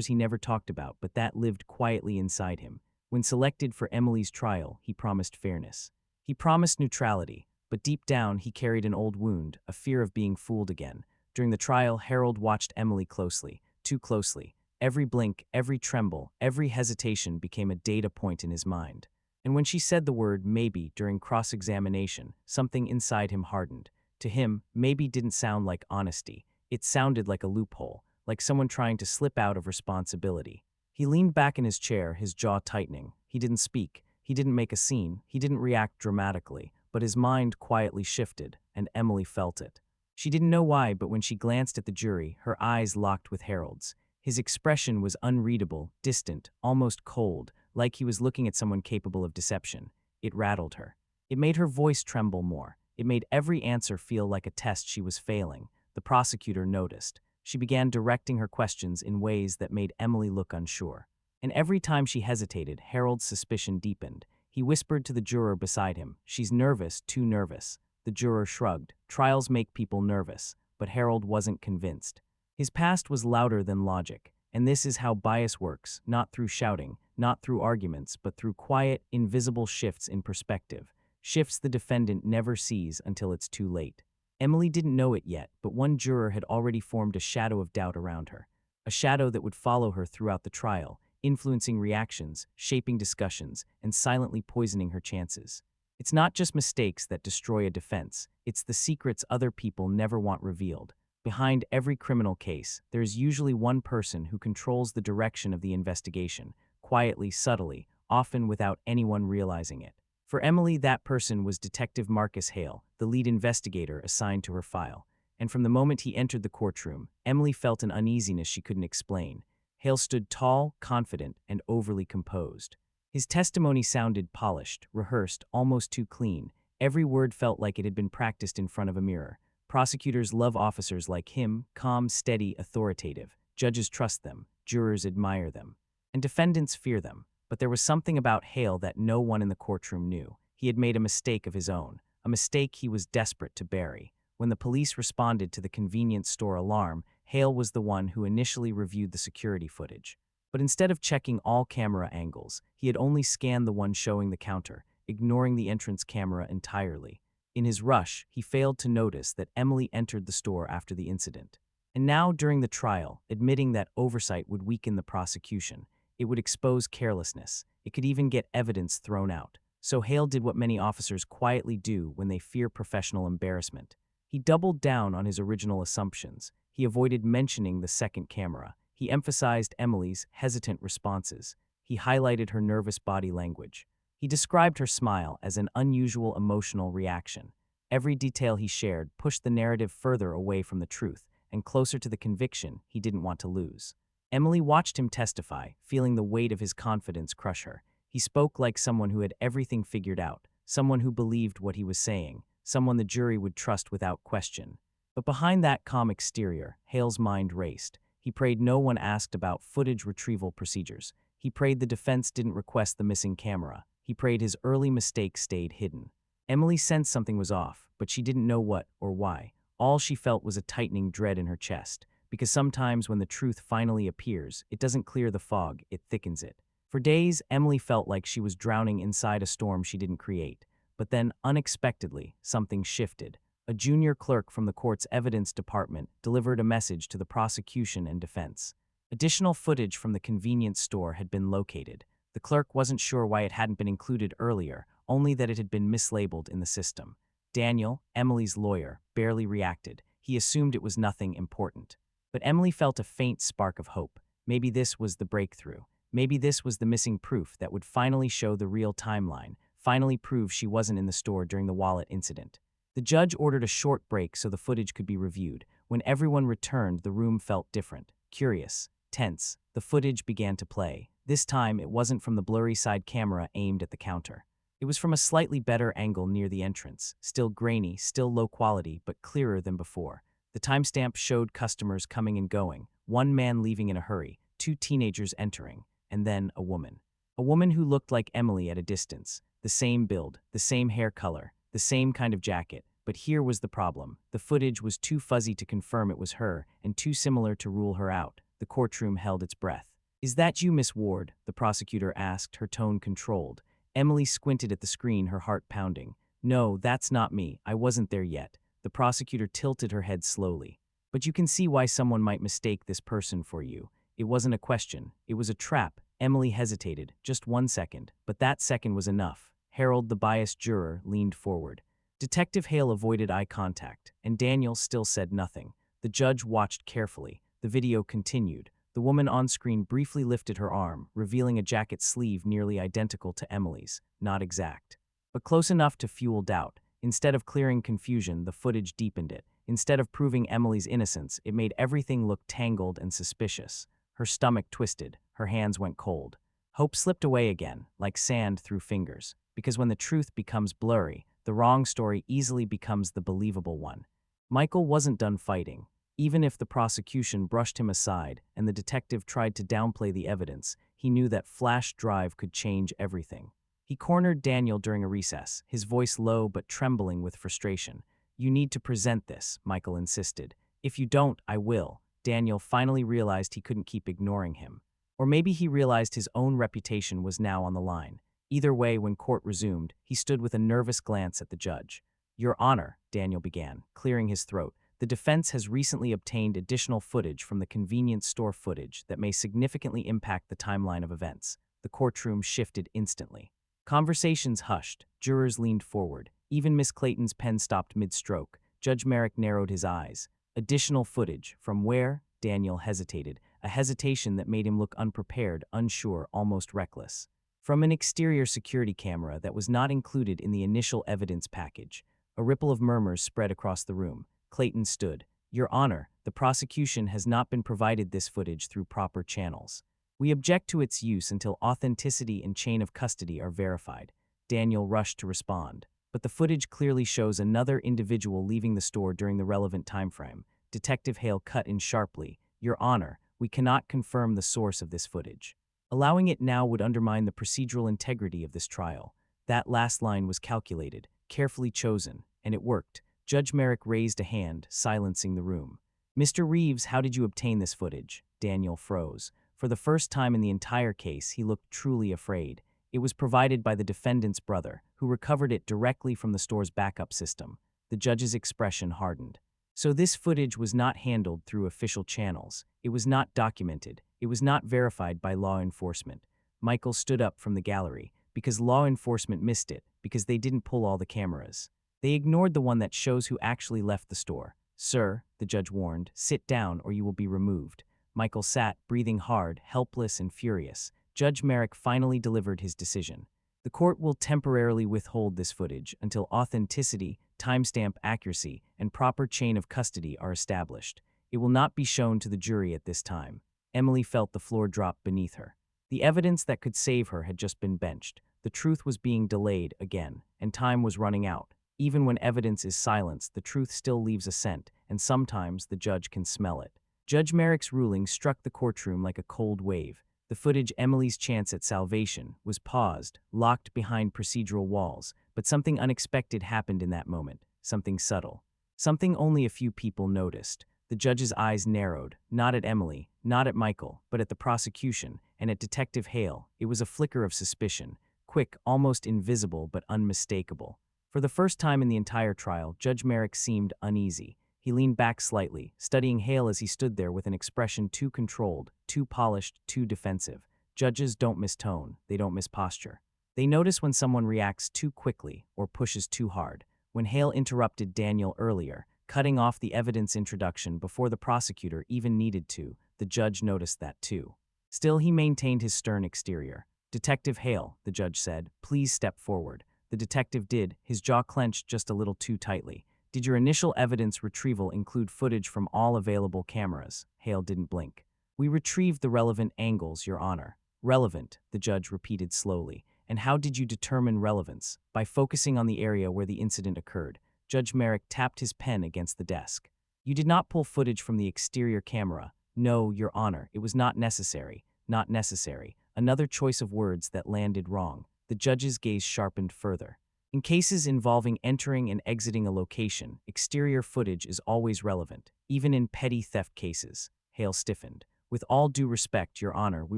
he never talked about, but that lived quietly inside him. When selected for Emily's trial, he promised fairness. He promised neutrality, but deep down he carried an old wound, a fear of being fooled again. During the trial, Harold watched Emily closely, too closely. Every blink, every tremble, every hesitation became a data point in his mind. And when she said the word maybe during cross-examination, something inside him hardened. To him, maybe didn't sound like honesty. It sounded like a loophole, like someone trying to slip out of responsibility. He leaned back in his chair, his jaw tightening. He didn't speak. He didn't make a scene. He didn't react dramatically. But his mind quietly shifted, and Emily felt it. She didn't know why, but when she glanced at the jury, her eyes locked with Harold's. His expression was unreadable, distant, almost cold, like he was looking at someone capable of deception. It rattled her. It made her voice tremble more. It made every answer feel like a test she was failing. The prosecutor noticed. She began directing her questions in ways that made Emily look unsure. And every time she hesitated, Harold's suspicion deepened. He whispered to the juror beside him, "She's nervous, too nervous." The juror shrugged. Trials make people nervous, but Harold wasn't convinced. His past was louder than logic, and this is how bias works, not through shouting, not through arguments, but through quiet, invisible shifts in perspective, shifts the defendant never sees until it's too late. Emily didn't know it yet, but one juror had already formed a shadow of doubt around her, a shadow that would follow her throughout the trial, influencing reactions, shaping discussions, and silently poisoning her chances. It's not just mistakes that destroy a defense, it's the secrets other people never want revealed. Behind every criminal case, there is usually one person who controls the direction of the investigation, quietly, subtly, often without anyone realizing it. For Emily, that person was Detective Marcus Hale, the lead investigator assigned to her file. And from the moment he entered the courtroom, Emily felt an uneasiness she couldn't explain. Hale stood tall, confident, and overly composed. His testimony sounded polished, rehearsed, almost too clean. Every word felt like it had been practiced in front of a mirror. Prosecutors love officers like him, calm, steady, authoritative. Judges trust them, jurors admire them, and defendants fear them. But there was something about Hale that no one in the courtroom knew. He had made a mistake of his own, a mistake he was desperate to bury. When the police responded to the convenience store alarm, Hale was the one who initially reviewed the security footage. But instead of checking all camera angles, he had only scanned the one showing the counter, ignoring the entrance camera entirely. In his rush, he failed to notice that Emily entered the store after the incident. And now, during the trial, admitting that oversight would weaken the prosecution, it would expose carelessness. It could even get evidence thrown out. So Hale did what many officers quietly do when they fear professional embarrassment. He doubled down on his original assumptions. He avoided mentioning the second camera. He emphasized Emily's hesitant responses. He highlighted her nervous body language. He described her smile as an unusual emotional reaction. Every detail he shared pushed the narrative further away from the truth and closer to the conviction he didn't want to lose. Emily watched him testify, feeling the weight of his confidence crush her. He spoke like someone who had everything figured out, someone who believed what he was saying, someone the jury would trust without question. But behind that calm exterior, Hale's mind raced. He prayed no one asked about footage retrieval procedures. He prayed the defense didn't request the missing camera. He prayed his early mistake stayed hidden. Emily sensed something was off, but she didn't know what or why. All she felt was a tightening dread in her chest, because sometimes when the truth finally appears, it doesn't clear the fog, it thickens it. For days, Emily felt like she was drowning inside a storm she didn't create. But then, unexpectedly, something shifted. A junior clerk from the court's evidence department delivered a message to the prosecution and defense. Additional footage from the convenience store had been located. The clerk wasn't sure why it hadn't been included earlier, only that it had been mislabeled in the system. Daniel, Emily's lawyer, barely reacted. He assumed it was nothing important. But Emily felt a faint spark of hope. Maybe this was the breakthrough. Maybe this was the missing proof that would finally show the real timeline, finally prove she wasn't in the store during the wallet incident. The judge ordered a short break so the footage could be reviewed. When everyone returned, the room felt different, curious, tense. The footage began to play. This time, it wasn't from the blurry side camera aimed at the counter. It was from a slightly better angle near the entrance, still grainy, still low quality, but clearer than before. The timestamp showed customers coming and going, one man leaving in a hurry, two teenagers entering, and then a woman. A woman who looked like Emily at a distance, the same build, the same hair color, the same kind of jacket. But here was the problem. The footage was too fuzzy to confirm it was her, and too similar to rule her out. The courtroom held its breath. "Is that you, Miss Ward?" the prosecutor asked, her tone controlled. Emily squinted at the screen, her heart pounding. "No, that's not me. I wasn't there yet." The prosecutor tilted her head slowly. "But you can see why someone might mistake this person for you. It wasn't a question. It was a trap." Emily hesitated, just 1 second, but that second was enough. Harold, the biased juror, leaned forward. Detective Hale avoided eye contact, and Daniel still said nothing. The judge watched carefully. The video continued. The woman on screen briefly lifted her arm, revealing a jacket sleeve nearly identical to Emily's, not exact, but close enough to fuel doubt. Instead of clearing confusion, the footage deepened it. Instead of proving Emily's innocence, it made everything look tangled and suspicious. Her stomach twisted, her hands went cold. Hope slipped away again, like sand through fingers, because when the truth becomes blurry, the wrong story easily becomes the believable one. Michael wasn't done fighting. Even if the prosecution brushed him aside and the detective tried to downplay the evidence, he knew that flash drive could change everything. He cornered Daniel during a recess, his voice low but trembling with frustration. "You need to present this," Michael insisted. "If you don't, I will." Daniel finally realized he couldn't keep ignoring him. Or maybe he realized his own reputation was now on the line. Either way, when court resumed, he stood with a nervous glance at the judge. "Your Honor," Daniel began, clearing his throat, "the defense has recently obtained additional footage from the convenience store footage that may significantly impact the timeline of events." The courtroom shifted instantly. Conversations hushed. Jurors leaned forward. Even Miss Clayton's pen stopped mid-stroke. Judge Merrick narrowed his eyes. "Additional footage. From where?" Daniel hesitated, a hesitation that made him look unprepared, unsure, almost reckless. "From an exterior security camera that was not included in the initial evidence package." A ripple of murmurs spread across the room. Clayton stood. "Your Honor, the prosecution has not been provided this footage through proper channels. We object to its use until authenticity and chain of custody are verified." Daniel rushed to respond. "But the footage clearly shows another individual leaving the store during the relevant timeframe." Detective Hale cut in sharply. "Your Honor, we cannot confirm the source of this footage. Allowing it now would undermine the procedural integrity of this trial." That last line was calculated, carefully chosen, and it worked. Judge Merrick raised a hand, silencing the room. "Mr. Reeves, how did you obtain this footage?" Daniel froze. For the first time in the entire case, he looked truly afraid. "It was provided by the defendant's brother, who recovered it directly from the store's backup system." The judge's expression hardened. "So this footage was not handled through official channels. It was not documented. It was not verified by law enforcement." Michael stood up from the gallery. "Because law enforcement missed it, because they didn't pull all the cameras. They ignored the one that shows who actually left the store." "Sir," the judge warned, "sit down or you will be removed." Michael sat, breathing hard, helpless and furious. Judge Merrick finally delivered his decision. "The court will temporarily withhold this footage until authenticity, timestamp accuracy, and proper chain of custody are established. It will not be shown to the jury at this time." Emily felt the floor drop beneath her. The evidence that could save her had just been benched. The truth was being delayed again, and time was running out. Even when evidence is silenced, the truth still leaves a scent, and sometimes the judge can smell it. Judge Merrick's ruling struck the courtroom like a cold wave. The footage, Emily's chance at salvation, was paused, locked behind procedural walls, but something unexpected happened in that moment, something subtle. Something only a few people noticed. The judge's eyes narrowed, not at Emily, not at Michael, but at the prosecution, and at Detective Hale. It was a flicker of suspicion, quick, almost invisible, but unmistakable. For the first time in the entire trial, Judge Merrick seemed uneasy. He leaned back slightly, studying Hale as he stood there with an expression too controlled, too polished, too defensive. Judges don't miss tone, they don't miss posture. They notice when someone reacts too quickly or pushes too hard. When Hale interrupted Daniel earlier, cutting off the evidence introduction before the prosecutor even needed to, the judge noticed that too. Still, he maintained his stern exterior. "Detective Hale," the judge said, "please step forward." The detective did, his jaw clenched just a little too tightly. "Did your initial evidence retrieval include footage from all available cameras?" Hale didn't blink. "We retrieved the relevant angles, Your Honor." "Relevant," the judge repeated slowly. "And how did you determine relevance?" "By focusing on the area where the incident occurred." Judge Merrick tapped his pen against the desk. "You did not pull footage from the exterior camera." "No, Your Honor, it was not necessary." "Not necessary." Another choice of words that landed wrong. The judge's gaze sharpened further. "In cases involving entering and exiting a location, exterior footage is always relevant, even in petty theft cases." Hale stiffened. "With all due respect, Your Honor, we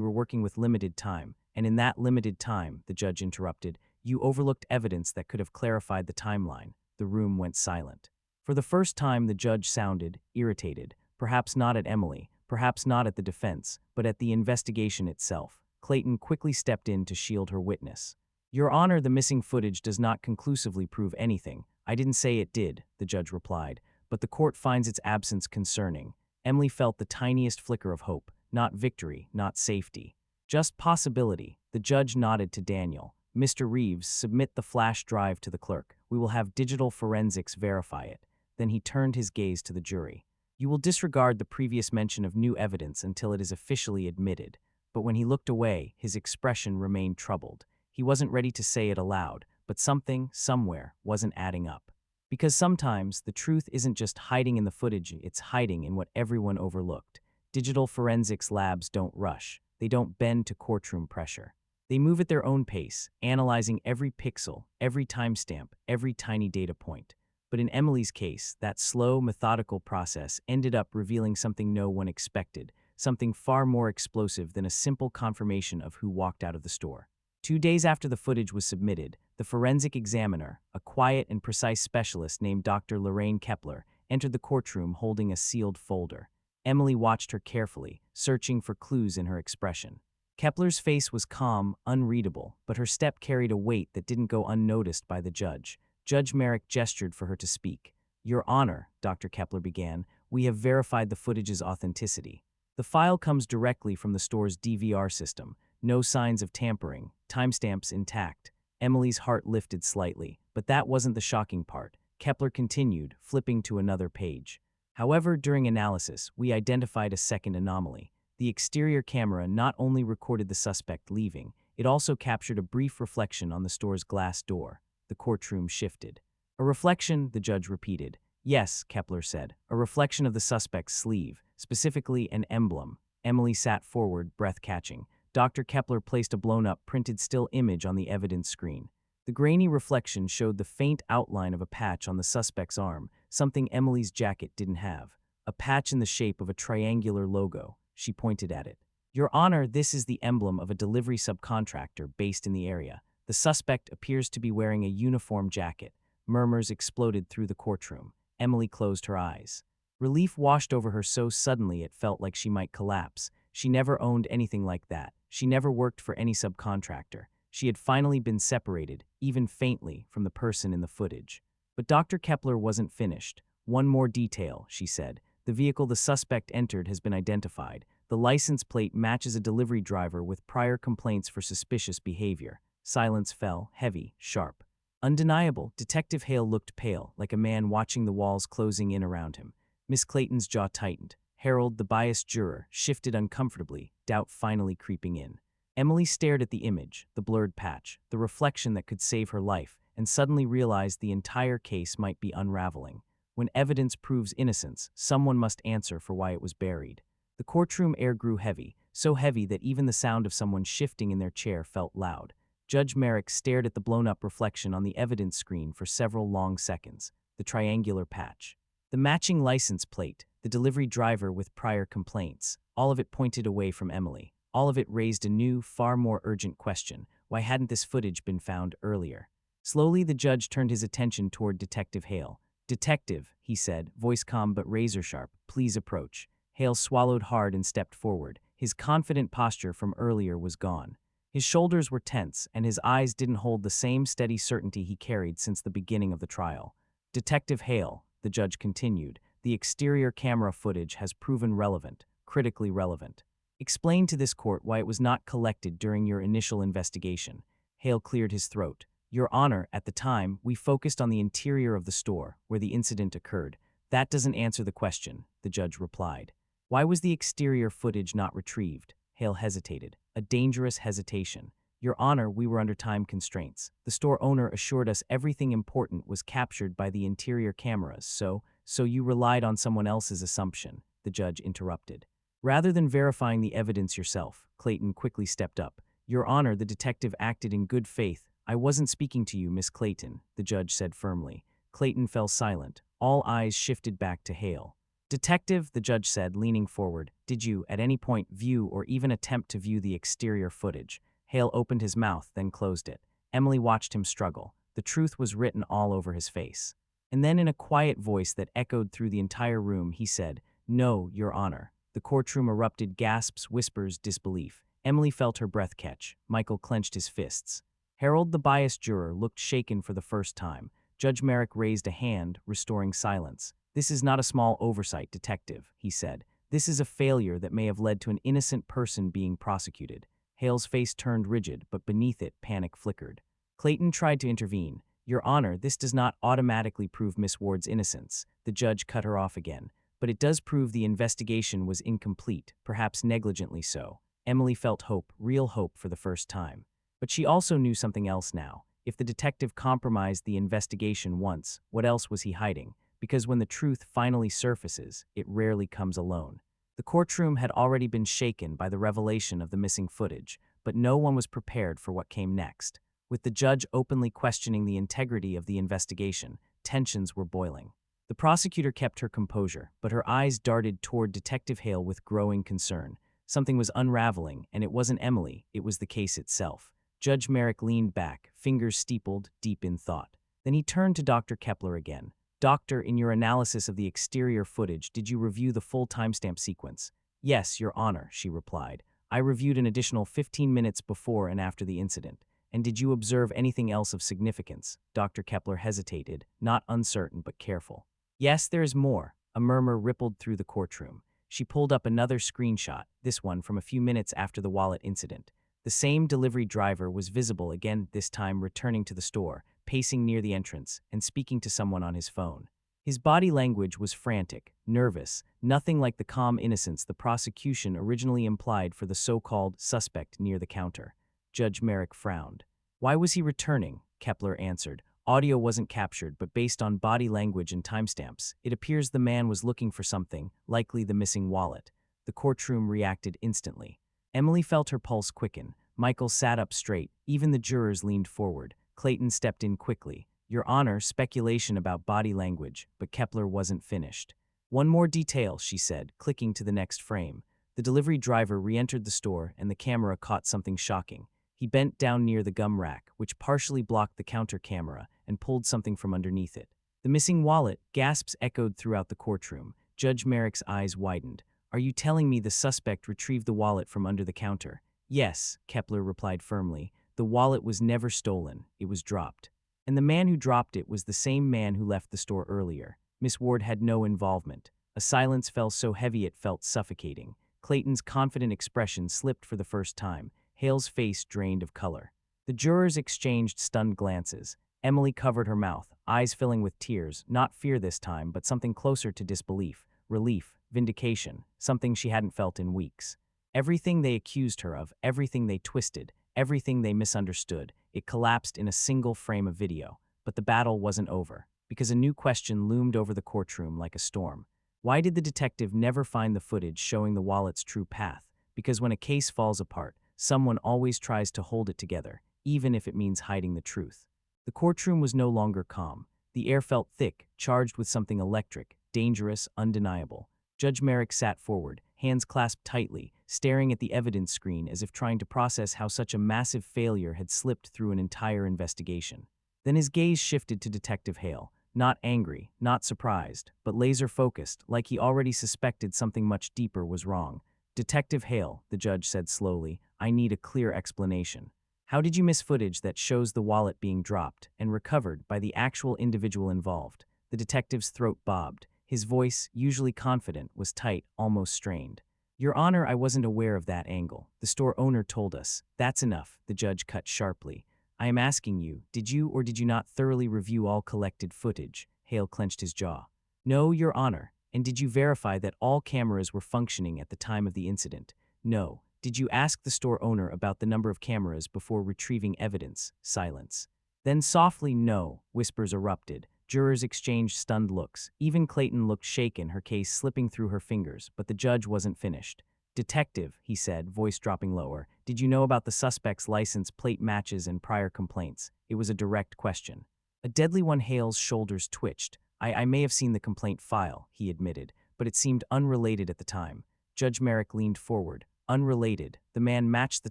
were working with limited time, and in that limited time," the judge interrupted, "you overlooked evidence that could have clarified the timeline." The room went silent. For the first time, the judge sounded irritated, perhaps not at Emily, perhaps not at the defense, but at the investigation itself. Clayton quickly stepped in to shield her witness. "Your Honor, the missing footage does not conclusively prove anything." "I didn't say it did," the judge replied, "but the court finds its absence concerning." Emily felt the tiniest flicker of hope, not victory, not safety. "Just possibility." The judge nodded to Daniel. "Mr. Reeves, submit the flash drive to the clerk. We will have digital forensics verify it." Then he turned his gaze to the jury. "You will disregard the previous mention of new evidence until it is officially admitted." But when he looked away, his expression remained troubled. He wasn't ready to say it aloud, but something, somewhere, wasn't adding up. Because sometimes, the truth isn't just hiding in the footage, it's hiding in what everyone overlooked. Digital forensics labs don't rush. They don't bend to courtroom pressure. They move at their own pace, analyzing every pixel, every timestamp, every tiny data point. But in Emily's case, that slow, methodical process ended up revealing something no one expected, something far more explosive than a simple confirmation of who walked out of the store. 2 days after the footage was submitted, the forensic examiner, a quiet and precise specialist named Dr. Lorraine Kepler, entered the courtroom holding a sealed folder. Emily watched her carefully, searching for clues in her expression. Kepler's face was calm, unreadable, but her step carried a weight that didn't go unnoticed by the judge. Judge Merrick gestured for her to speak. "Your Honor," Dr. Kepler began, "we have verified the footage's authenticity. The file comes directly from the store's DVR system. No signs of tampering, timestamps intact." Emily's heart lifted slightly, but that wasn't the shocking part. Kepler continued, flipping to another page. "However, during analysis, we identified a second anomaly. The exterior camera not only recorded the suspect leaving, it also captured a brief reflection on the store's glass door." The courtroom shifted. "A reflection," the judge repeated. "Yes," Kepler said, "a reflection of the suspect's sleeve, specifically an emblem." Emily sat forward, breath catching. Dr. Kepler placed a blown-up printed still image on the evidence screen. The grainy reflection showed the faint outline of a patch on the suspect's arm, something Emily's jacket didn't have. A patch in the shape of a triangular logo. She pointed at it. "Your Honor, this is the emblem of a delivery subcontractor based in the area. The suspect appears to be wearing a uniform jacket." Murmurs exploded through the courtroom. Emily closed her eyes. Relief washed over her so suddenly it felt like she might collapse. She never owned anything like that. She never worked for any subcontractor. She had finally been separated, even faintly, from the person in the footage. But Dr. Kepler wasn't finished. "One more detail," she said. "The vehicle the suspect entered has been identified. The license plate matches a delivery driver with prior complaints for suspicious behavior." Silence fell, heavy, sharp. Undeniable. Detective Hale looked pale, like a man watching the walls closing in around him. Miss Clayton's jaw tightened. Harold, the biased juror, shifted uncomfortably, doubt finally creeping in. Emily stared at the image, the blurred patch, the reflection that could save her life, and suddenly realized the entire case might be unraveling. When evidence proves innocence, someone must answer for why it was buried. The courtroom air grew heavy, so heavy that even the sound of someone shifting in their chair felt loud. Judge Merrick stared at the blown-up reflection on the evidence screen for several long seconds. The triangular patch, the matching license plate, the delivery driver with prior complaints, all of it pointed away from Emily. All of it raised a new, far more urgent question. Why hadn't this footage been found earlier? Slowly, the judge turned his attention toward Detective Hale. "Detective," he said, voice calm but razor-sharp, "please approach." Hale swallowed hard and stepped forward. His confident posture from earlier was gone. His shoulders were tense, and his eyes didn't hold the same steady certainty he carried since the beginning of the trial. "Detective Hale," the judge continued, "the exterior camera footage has proven relevant, critically relevant. Explain to this court why it was not collected during your initial investigation." Hale cleared his throat. "Your Honor, at the time, we focused on the interior of the store, where the incident occurred. That doesn't answer the question," the judge replied. "Why was the exterior footage not retrieved?" Hale hesitated. A dangerous hesitation. "Your Honor, we were under time constraints. The store owner assured us everything important was captured by the interior cameras, so you relied on someone else's assumption," the judge interrupted. "Rather than verifying the evidence yourself," Clayton quickly stepped up. "Your Honor, the detective acted in good faith." "I wasn't speaking to you, Miss Clayton," the judge said firmly. Clayton fell silent. All eyes shifted back to Hale. "Detective," the judge said, leaning forward, "did you, at any point, view or even attempt to view the exterior footage?" Hale opened his mouth, then closed it. Emily watched him struggle. The truth was written all over his face. And then, in a quiet voice that echoed through the entire room, he said, "No, Your Honor." The courtroom erupted gasps, whispers, disbelief. Emily felt her breath catch. Michael clenched his fists. Harold, the biased juror, looked shaken for the first time. Judge Merrick raised a hand, restoring silence. "This is not a small oversight, detective," he said. "This is a failure that may have led to an innocent person being prosecuted." Hale's face turned rigid, but beneath it, panic flickered. Clayton tried to intervene. "Your Honor, this does not automatically prove Miss Ward's innocence." The judge cut her off again. "But it does prove the investigation was incomplete, perhaps negligently so." Emily felt hope, real hope, for the first time. But she also knew something else now. If the detective compromised the investigation once, what else was he hiding? Because when the truth finally surfaces, it rarely comes alone. The courtroom had already been shaken by the revelation of the missing footage, but no one was prepared for what came next. With the judge openly questioning the integrity of the investigation, tensions were boiling. The prosecutor kept her composure, but her eyes darted toward Detective Hale with growing concern. Something was unraveling, and it wasn't Emily, it was the case itself. Judge Merrick leaned back, fingers steepled, deep in thought. Then he turned to Dr. Kepler again. "Doctor, in your analysis of the exterior footage, did you review the full timestamp sequence?" "Yes, Your Honor," she replied. "I reviewed an additional 15 minutes before and after the incident." "And did you observe anything else of significance?" Dr. Kepler hesitated, not uncertain but careful. "Yes, there is more." A murmur rippled through the courtroom. She pulled up another screenshot, this one from a few minutes after the wallet incident. The same delivery driver was visible again, this time returning to the store, pacing near the entrance, and speaking to someone on his phone. His body language was frantic, nervous, nothing like the calm innocence the prosecution originally implied for the so-called suspect near the counter. Judge Merrick frowned. "Why was he returning?" Kepler answered. "Audio wasn't captured, but based on body language and timestamps, it appears the man was looking for something, likely the missing wallet." The courtroom reacted instantly. Emily felt her pulse quicken. Michael sat up straight. Even the jurors leaned forward. Clayton stepped in quickly. "Your Honor," speculation about body language, but Kepler wasn't finished. "One more detail," she said, clicking to the next frame. The delivery driver re-entered the store, and the camera caught something shocking. He bent down near the gum rack, which partially blocked the counter camera, and pulled something from underneath it. "The missing wallet!" Gasps echoed throughout the courtroom. Judge Merrick's eyes widened. "Are you telling me the suspect retrieved the wallet from under the counter?" "Yes," Kepler replied firmly. "The wallet was never stolen, it was dropped. And the man who dropped it was the same man who left the store earlier. Miss Ward had no involvement." A silence fell so heavy it felt suffocating. Clayton's confident expression slipped for the first time. Hale's face drained of color. The jurors exchanged stunned glances. Emily covered her mouth, eyes filling with tears, not fear this time, but something closer to disbelief, relief, vindication, something she hadn't felt in weeks. Everything they accused her of, everything they twisted, everything they misunderstood, it collapsed in a single frame of video. But the battle wasn't over, because a new question loomed over the courtroom like a storm. Why did the detective never find the footage showing the wallet's true path? Because when a case falls apart, someone always tries to hold it together, even if it means hiding the truth. The courtroom was no longer calm. The air felt thick, charged with something electric, dangerous, undeniable. Judge Merrick sat forward, hands clasped tightly, staring at the evidence screen as if trying to process how such a massive failure had slipped through an entire investigation. Then his gaze shifted to Detective Hale, not angry, not surprised, but laser-focused, like he already suspected something much deeper was wrong. "Detective Hale," the judge said slowly, "I need a clear explanation. How did you miss footage that shows the wallet being dropped and recovered by the actual individual involved?" The detective's throat bobbed. His voice, usually confident, was tight, almost strained. "Your Honor, I wasn't aware of that angle. The store owner told us." "That's enough," the judge cut sharply. "I am asking you, did you or did you not thoroughly review all collected footage?" Hale clenched his jaw. "No, Your Honor. And did you verify that all cameras were functioning at the time of the incident?" "No." "Did you ask the store owner about the number of cameras before retrieving evidence?" Silence. Then softly, "No," whispers erupted. Jurors exchanged stunned looks. Even Clayton looked shaken, her case slipping through her fingers, but the judge wasn't finished. "Detective," he said, voice dropping lower, "did you know about the suspect's license plate matches and prior complaints?" It was a direct question. A deadly one. Hale's shoulders twitched. I may have seen the complaint file," he admitted, "but it seemed unrelated at the time." Judge Merrick leaned forward. "Unrelated." The man matched the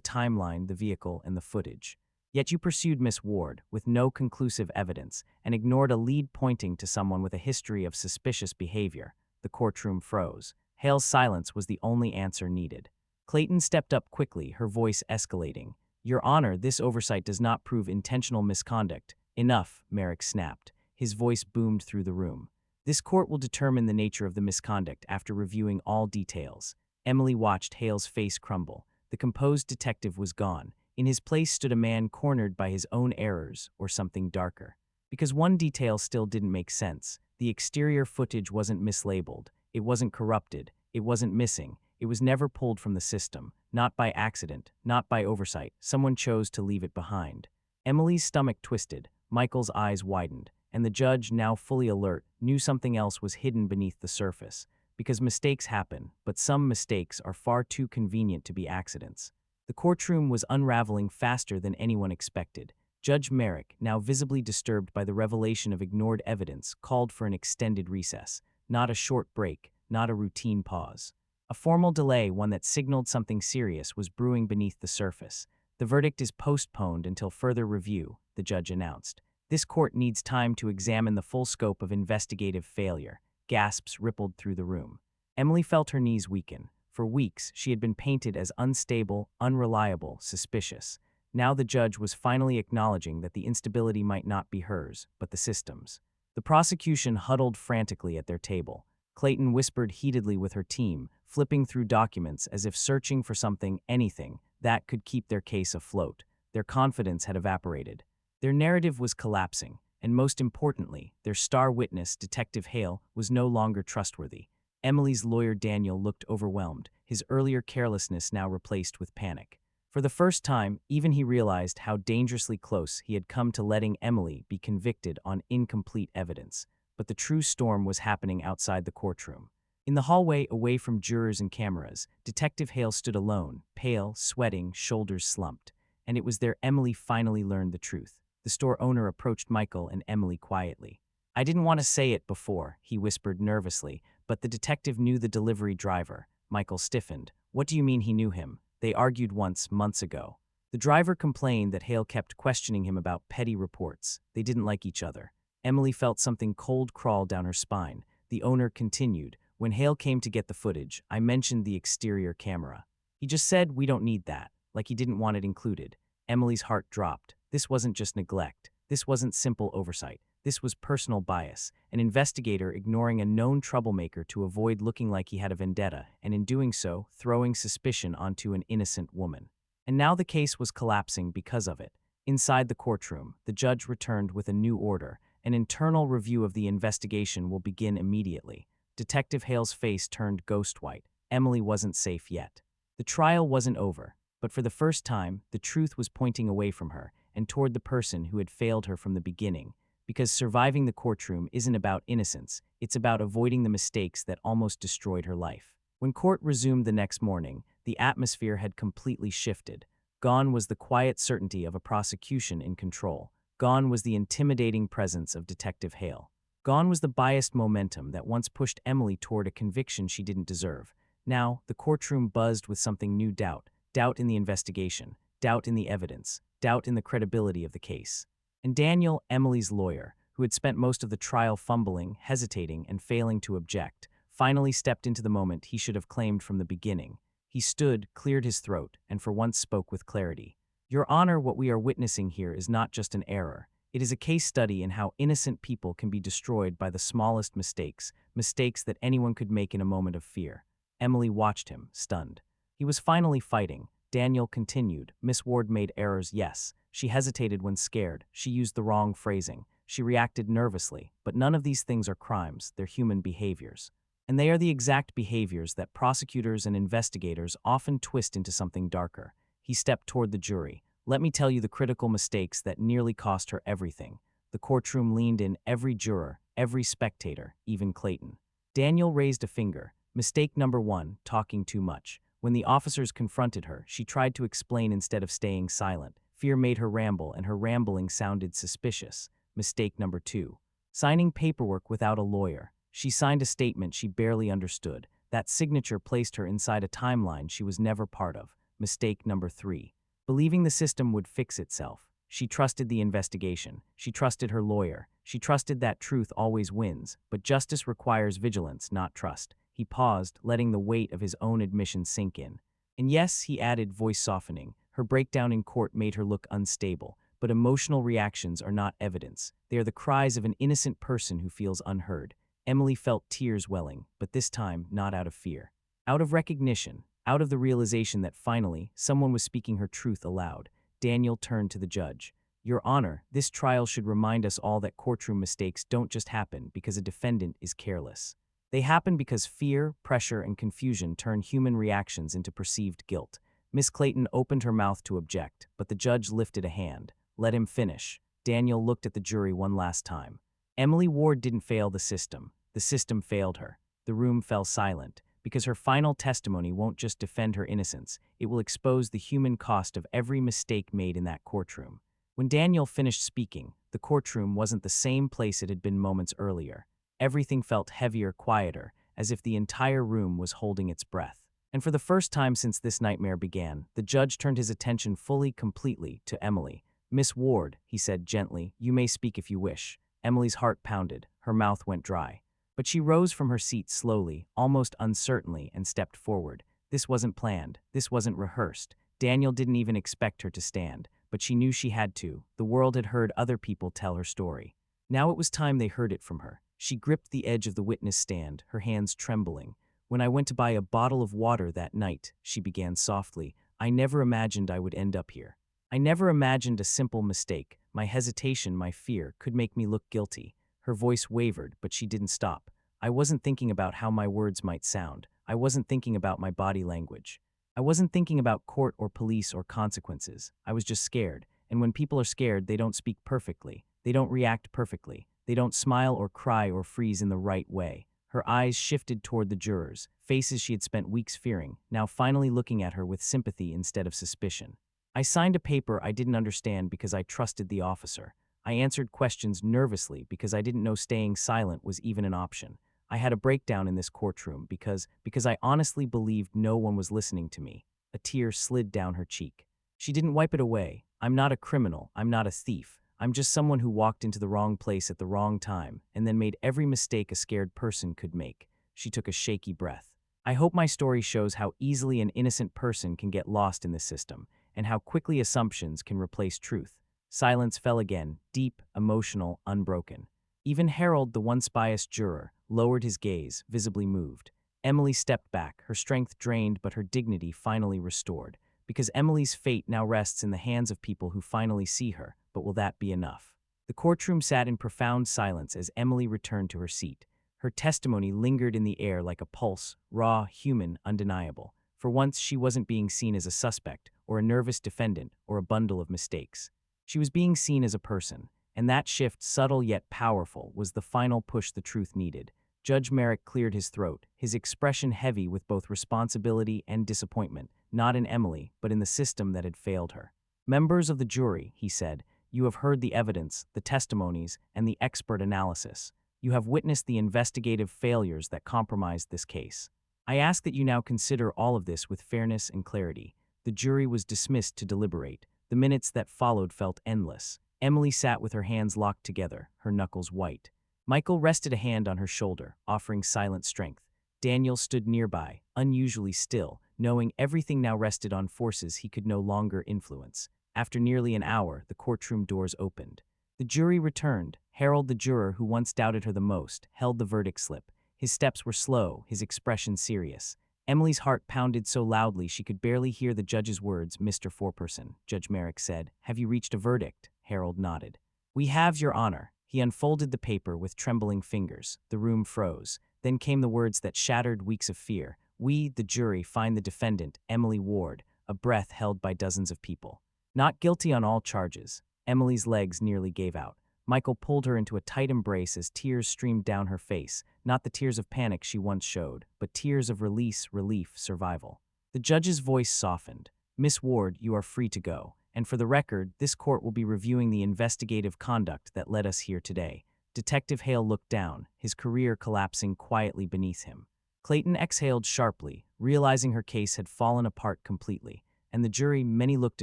timeline, the vehicle, and the footage. "Yet you pursued Miss Ward with no conclusive evidence and ignored a lead pointing to someone with a history of suspicious behavior." The courtroom froze. Hale's silence was the only answer needed. Clayton stepped up quickly, her voice escalating. "Your Honor, this oversight does not prove intentional misconduct." "Enough," Merrick snapped. His voice boomed through the room. "This court will determine the nature of the misconduct after reviewing all details." Emily watched Hale's face crumble. The composed detective was gone. In his place stood a man cornered by his own errors, or something darker. Because one detail still didn't make sense. The exterior footage wasn't mislabeled. It wasn't corrupted. It wasn't missing. It was never pulled from the system. Not by accident. Not by oversight. Someone chose to leave it behind. Emily's stomach twisted. Michael's eyes widened. And the judge, now fully alert, knew something else was hidden beneath the surface. Because mistakes happen, but some mistakes are far too convenient to be accidents. The courtroom was unraveling faster than anyone expected. Judge Merrick, now visibly disturbed by the revelation of ignored evidence, called for an extended recess. Not a short break, not a routine pause. A formal delay, one that signaled something serious was brewing beneath the surface. "The verdict is postponed until further review," the judge announced. "This court needs time to examine the full scope of investigative failure." Gasps rippled through the room. Emily felt her knees weaken. For weeks, she had been painted as unstable, unreliable, suspicious. Now the judge was finally acknowledging that the instability might not be hers, but the system's. The prosecution huddled frantically at their table. Clayton whispered heatedly with her team, flipping through documents as if searching for something, anything, that could keep their case afloat. Their confidence had evaporated. Their narrative was collapsing, and most importantly, their star witness, Detective Hale, was no longer trustworthy. Emily's lawyer Daniel looked overwhelmed, his earlier carelessness now replaced with panic. For the first time, even he realized how dangerously close he had come to letting Emily be convicted on incomplete evidence. But the true storm was happening outside the courtroom. In the hallway, away from jurors and cameras, Detective Hale stood alone, pale, sweating, shoulders slumped. And it was there Emily finally learned the truth. The store owner approached Michael and Emily quietly. "I didn't want to say it before," he whispered nervously, but the detective knew the delivery driver. Michael stiffened. "What do you mean he knew him? They argued once, months ago." The driver complained that Hale kept questioning him about petty reports. They didn't like each other. Emily felt something cold crawl down her spine. The owner continued. "When Hale came to get the footage, I mentioned the exterior camera. He just said we don't need that, like he didn't want it included." Emily's heart dropped. This wasn't just neglect. This wasn't simple oversight. This was personal bias, an investigator ignoring a known troublemaker to avoid looking like he had a vendetta, and in doing so, throwing suspicion onto an innocent woman. And now the case was collapsing because of it. Inside the courtroom, the judge returned with a new order. An internal review of the investigation will begin immediately. Detective Hale's face turned ghost white. Emily wasn't safe yet. The trial wasn't over, but for the first time, the truth was pointing away from her and toward the person who had failed her from the beginning, because surviving the courtroom isn't about innocence, it's about avoiding the mistakes that almost destroyed her life. When court resumed the next morning, the atmosphere had completely shifted. Gone was the quiet certainty of a prosecution in control. Gone was the intimidating presence of Detective Hale. Gone was the biased momentum that once pushed Emily toward a conviction she didn't deserve. Now, the courtroom buzzed with something new: doubt. Doubt in the investigation, doubt in the evidence, doubt in the credibility of the case. And Daniel, Emily's lawyer, who had spent most of the trial fumbling, hesitating, and failing to object, finally stepped into the moment he should have claimed from the beginning. He stood, cleared his throat, and for once spoke with clarity. "Your Honor, what we are witnessing here is not just an error. It is a case study in how innocent people can be destroyed by the smallest mistakes, mistakes that anyone could make in a moment of fear." Emily watched him, stunned. He was finally fighting. Daniel continued. "Miss Ward made errors, yes. She hesitated when scared. She used the wrong phrasing. She reacted nervously. But none of these things are crimes. They're human behaviors. And they are the exact behaviors that prosecutors and investigators often twist into something darker." He stepped toward the jury. "Let me tell you the critical mistakes that nearly cost her everything." The courtroom leaned in, every juror, every spectator, even Clayton. Daniel raised a finger. "Mistake number one, talking too much." When the officers confronted her, she tried to explain instead of staying silent. Fear made her ramble, and her rambling sounded suspicious. Mistake number two, signing paperwork without a lawyer. She signed a statement she barely understood. That signature placed her inside a timeline she was never part of. Mistake number three, believing the system would fix itself. She trusted the investigation. She trusted her lawyer. She trusted that truth always wins, but justice requires vigilance, not trust. He paused, letting the weight of his own admission sink in. "And yes," he added, voice softening, "her breakdown in court made her look unstable, but emotional reactions are not evidence. They are the cries of an innocent person who feels unheard." Emily felt tears welling, but this time not out of fear. Out of recognition, out of the realization that finally, someone was speaking her truth aloud. Daniel turned to the judge. "Your Honor, this trial should remind us all that courtroom mistakes don't just happen because a defendant is careless. They happen because fear, pressure, and confusion turn human reactions into perceived guilt." Miss Clayton opened her mouth to object, but the judge lifted a hand. "Let him finish." Daniel looked at the jury one last time. Emily Ward didn't fail the system. The system failed her. The room fell silent, because her final testimony won't just defend her innocence, it will expose the human cost of every mistake made in that courtroom. When Daniel finished speaking, the courtroom wasn't the same place it had been moments earlier. Everything felt heavier, quieter, as if the entire room was holding its breath. And for the first time since this nightmare began, the judge turned his attention fully, completely, to Emily. "Miss Ward," he said gently, "you may speak if you wish." Emily's heart pounded. Her mouth went dry. But she rose from her seat slowly, almost uncertainly, and stepped forward. This wasn't planned. This wasn't rehearsed. Daniel didn't even expect her to stand, but she knew she had to. The world had heard other people tell her story. Now it was time they heard it from her. She gripped the edge of the witness stand, her hands trembling. "When I went to buy a bottle of water that night," she began softly, "I never imagined I would end up here. I never imagined a simple mistake, my hesitation, my fear, could make me look guilty." Her voice wavered, but she didn't stop. "I wasn't thinking about how my words might sound. I wasn't thinking about my body language. I wasn't thinking about court or police or consequences. I was just scared. And when people are scared, they don't speak perfectly. They don't react perfectly. They don't smile or cry or freeze in the right way." Her eyes shifted toward the jurors, faces she had spent weeks fearing, now finally looking at her with sympathy instead of suspicion. "I signed a paper I didn't understand because I trusted the officer. I answered questions nervously because I didn't know staying silent was even an option. I had a breakdown in this courtroom because I honestly believed no one was listening to me." A tear slid down her cheek. She didn't wipe it away. "I'm not a criminal. I'm not a thief. I'm just someone who walked into the wrong place at the wrong time and then made every mistake a scared person could make." She took a shaky breath. "I hope my story shows how easily an innocent person can get lost in this system and how quickly assumptions can replace truth." Silence fell again, deep, emotional, unbroken. Even Harold, the once biased juror, lowered his gaze, visibly moved. Emily stepped back, her strength drained but her dignity finally restored. Because Emily's fate now rests in the hands of people who finally see her, but will that be enough? The courtroom sat in profound silence as Emily returned to her seat. Her testimony lingered in the air like a pulse, raw, human, undeniable. For once, she wasn't being seen as a suspect, or a nervous defendant, or a bundle of mistakes. She was being seen as a person, and that shift, subtle yet powerful, was the final push the truth needed. Judge Merrick cleared his throat, his expression heavy with both responsibility and disappointment, not in Emily, but in the system that had failed her. "Members of the jury," he said, "you have heard the evidence, the testimonies, and the expert analysis. You have witnessed the investigative failures that compromised this case. I ask that you now consider all of this with fairness and clarity." The jury was dismissed to deliberate. The minutes that followed felt endless. Emily sat with her hands locked together, her knuckles white. Michael rested a hand on her shoulder, offering silent strength. Daniel stood nearby, unusually still, knowing everything now rested on forces he could no longer influence. After nearly an hour, the courtroom doors opened. The jury returned. Harold, the juror who once doubted her the most, held the verdict slip. His steps were slow, his expression serious. Emily's heart pounded so loudly she could barely hear the judge's words. "Mr. Foreperson," Judge Merrick said, "have you reached a verdict?" Harold nodded. "We have, Your Honor." He unfolded the paper with trembling fingers. The room froze. Then came the words that shattered weeks of fear. "We, the jury, find the defendant, Emily Ward," a breath held by dozens of people. "Not guilty on all charges." Emily's legs nearly gave out. Michael pulled her into a tight embrace as tears streamed down her face, not the tears of panic she once showed, but tears of release, relief, survival. The judge's voice softened. "Miss Ward, you are free to go. And for the record, this court will be reviewing the investigative conduct that led us here today." Detective Hale looked down, his career collapsing quietly beneath him. Clayton exhaled sharply, realizing her case had fallen apart completely, and the jury, many looked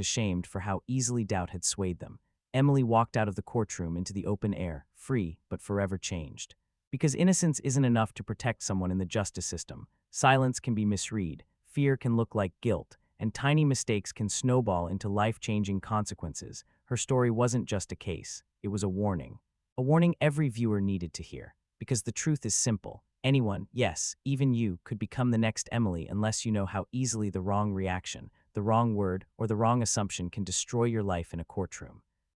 ashamed for how easily doubt had swayed them. Emily walked out of the courtroom into the open air, free but forever changed. Because innocence isn't enough to protect someone in the justice system. Silence can be misread, fear can look like guilt, and tiny mistakes can snowball into life-changing consequences. Her story wasn't just a case, it was a warning. A warning every viewer needed to hear. Because the truth is simple. Anyone, yes, even you, could become the next Emily unless you know how easily the wrong reaction, the wrong word, or the wrong assumption can destroy your life in a courtroom.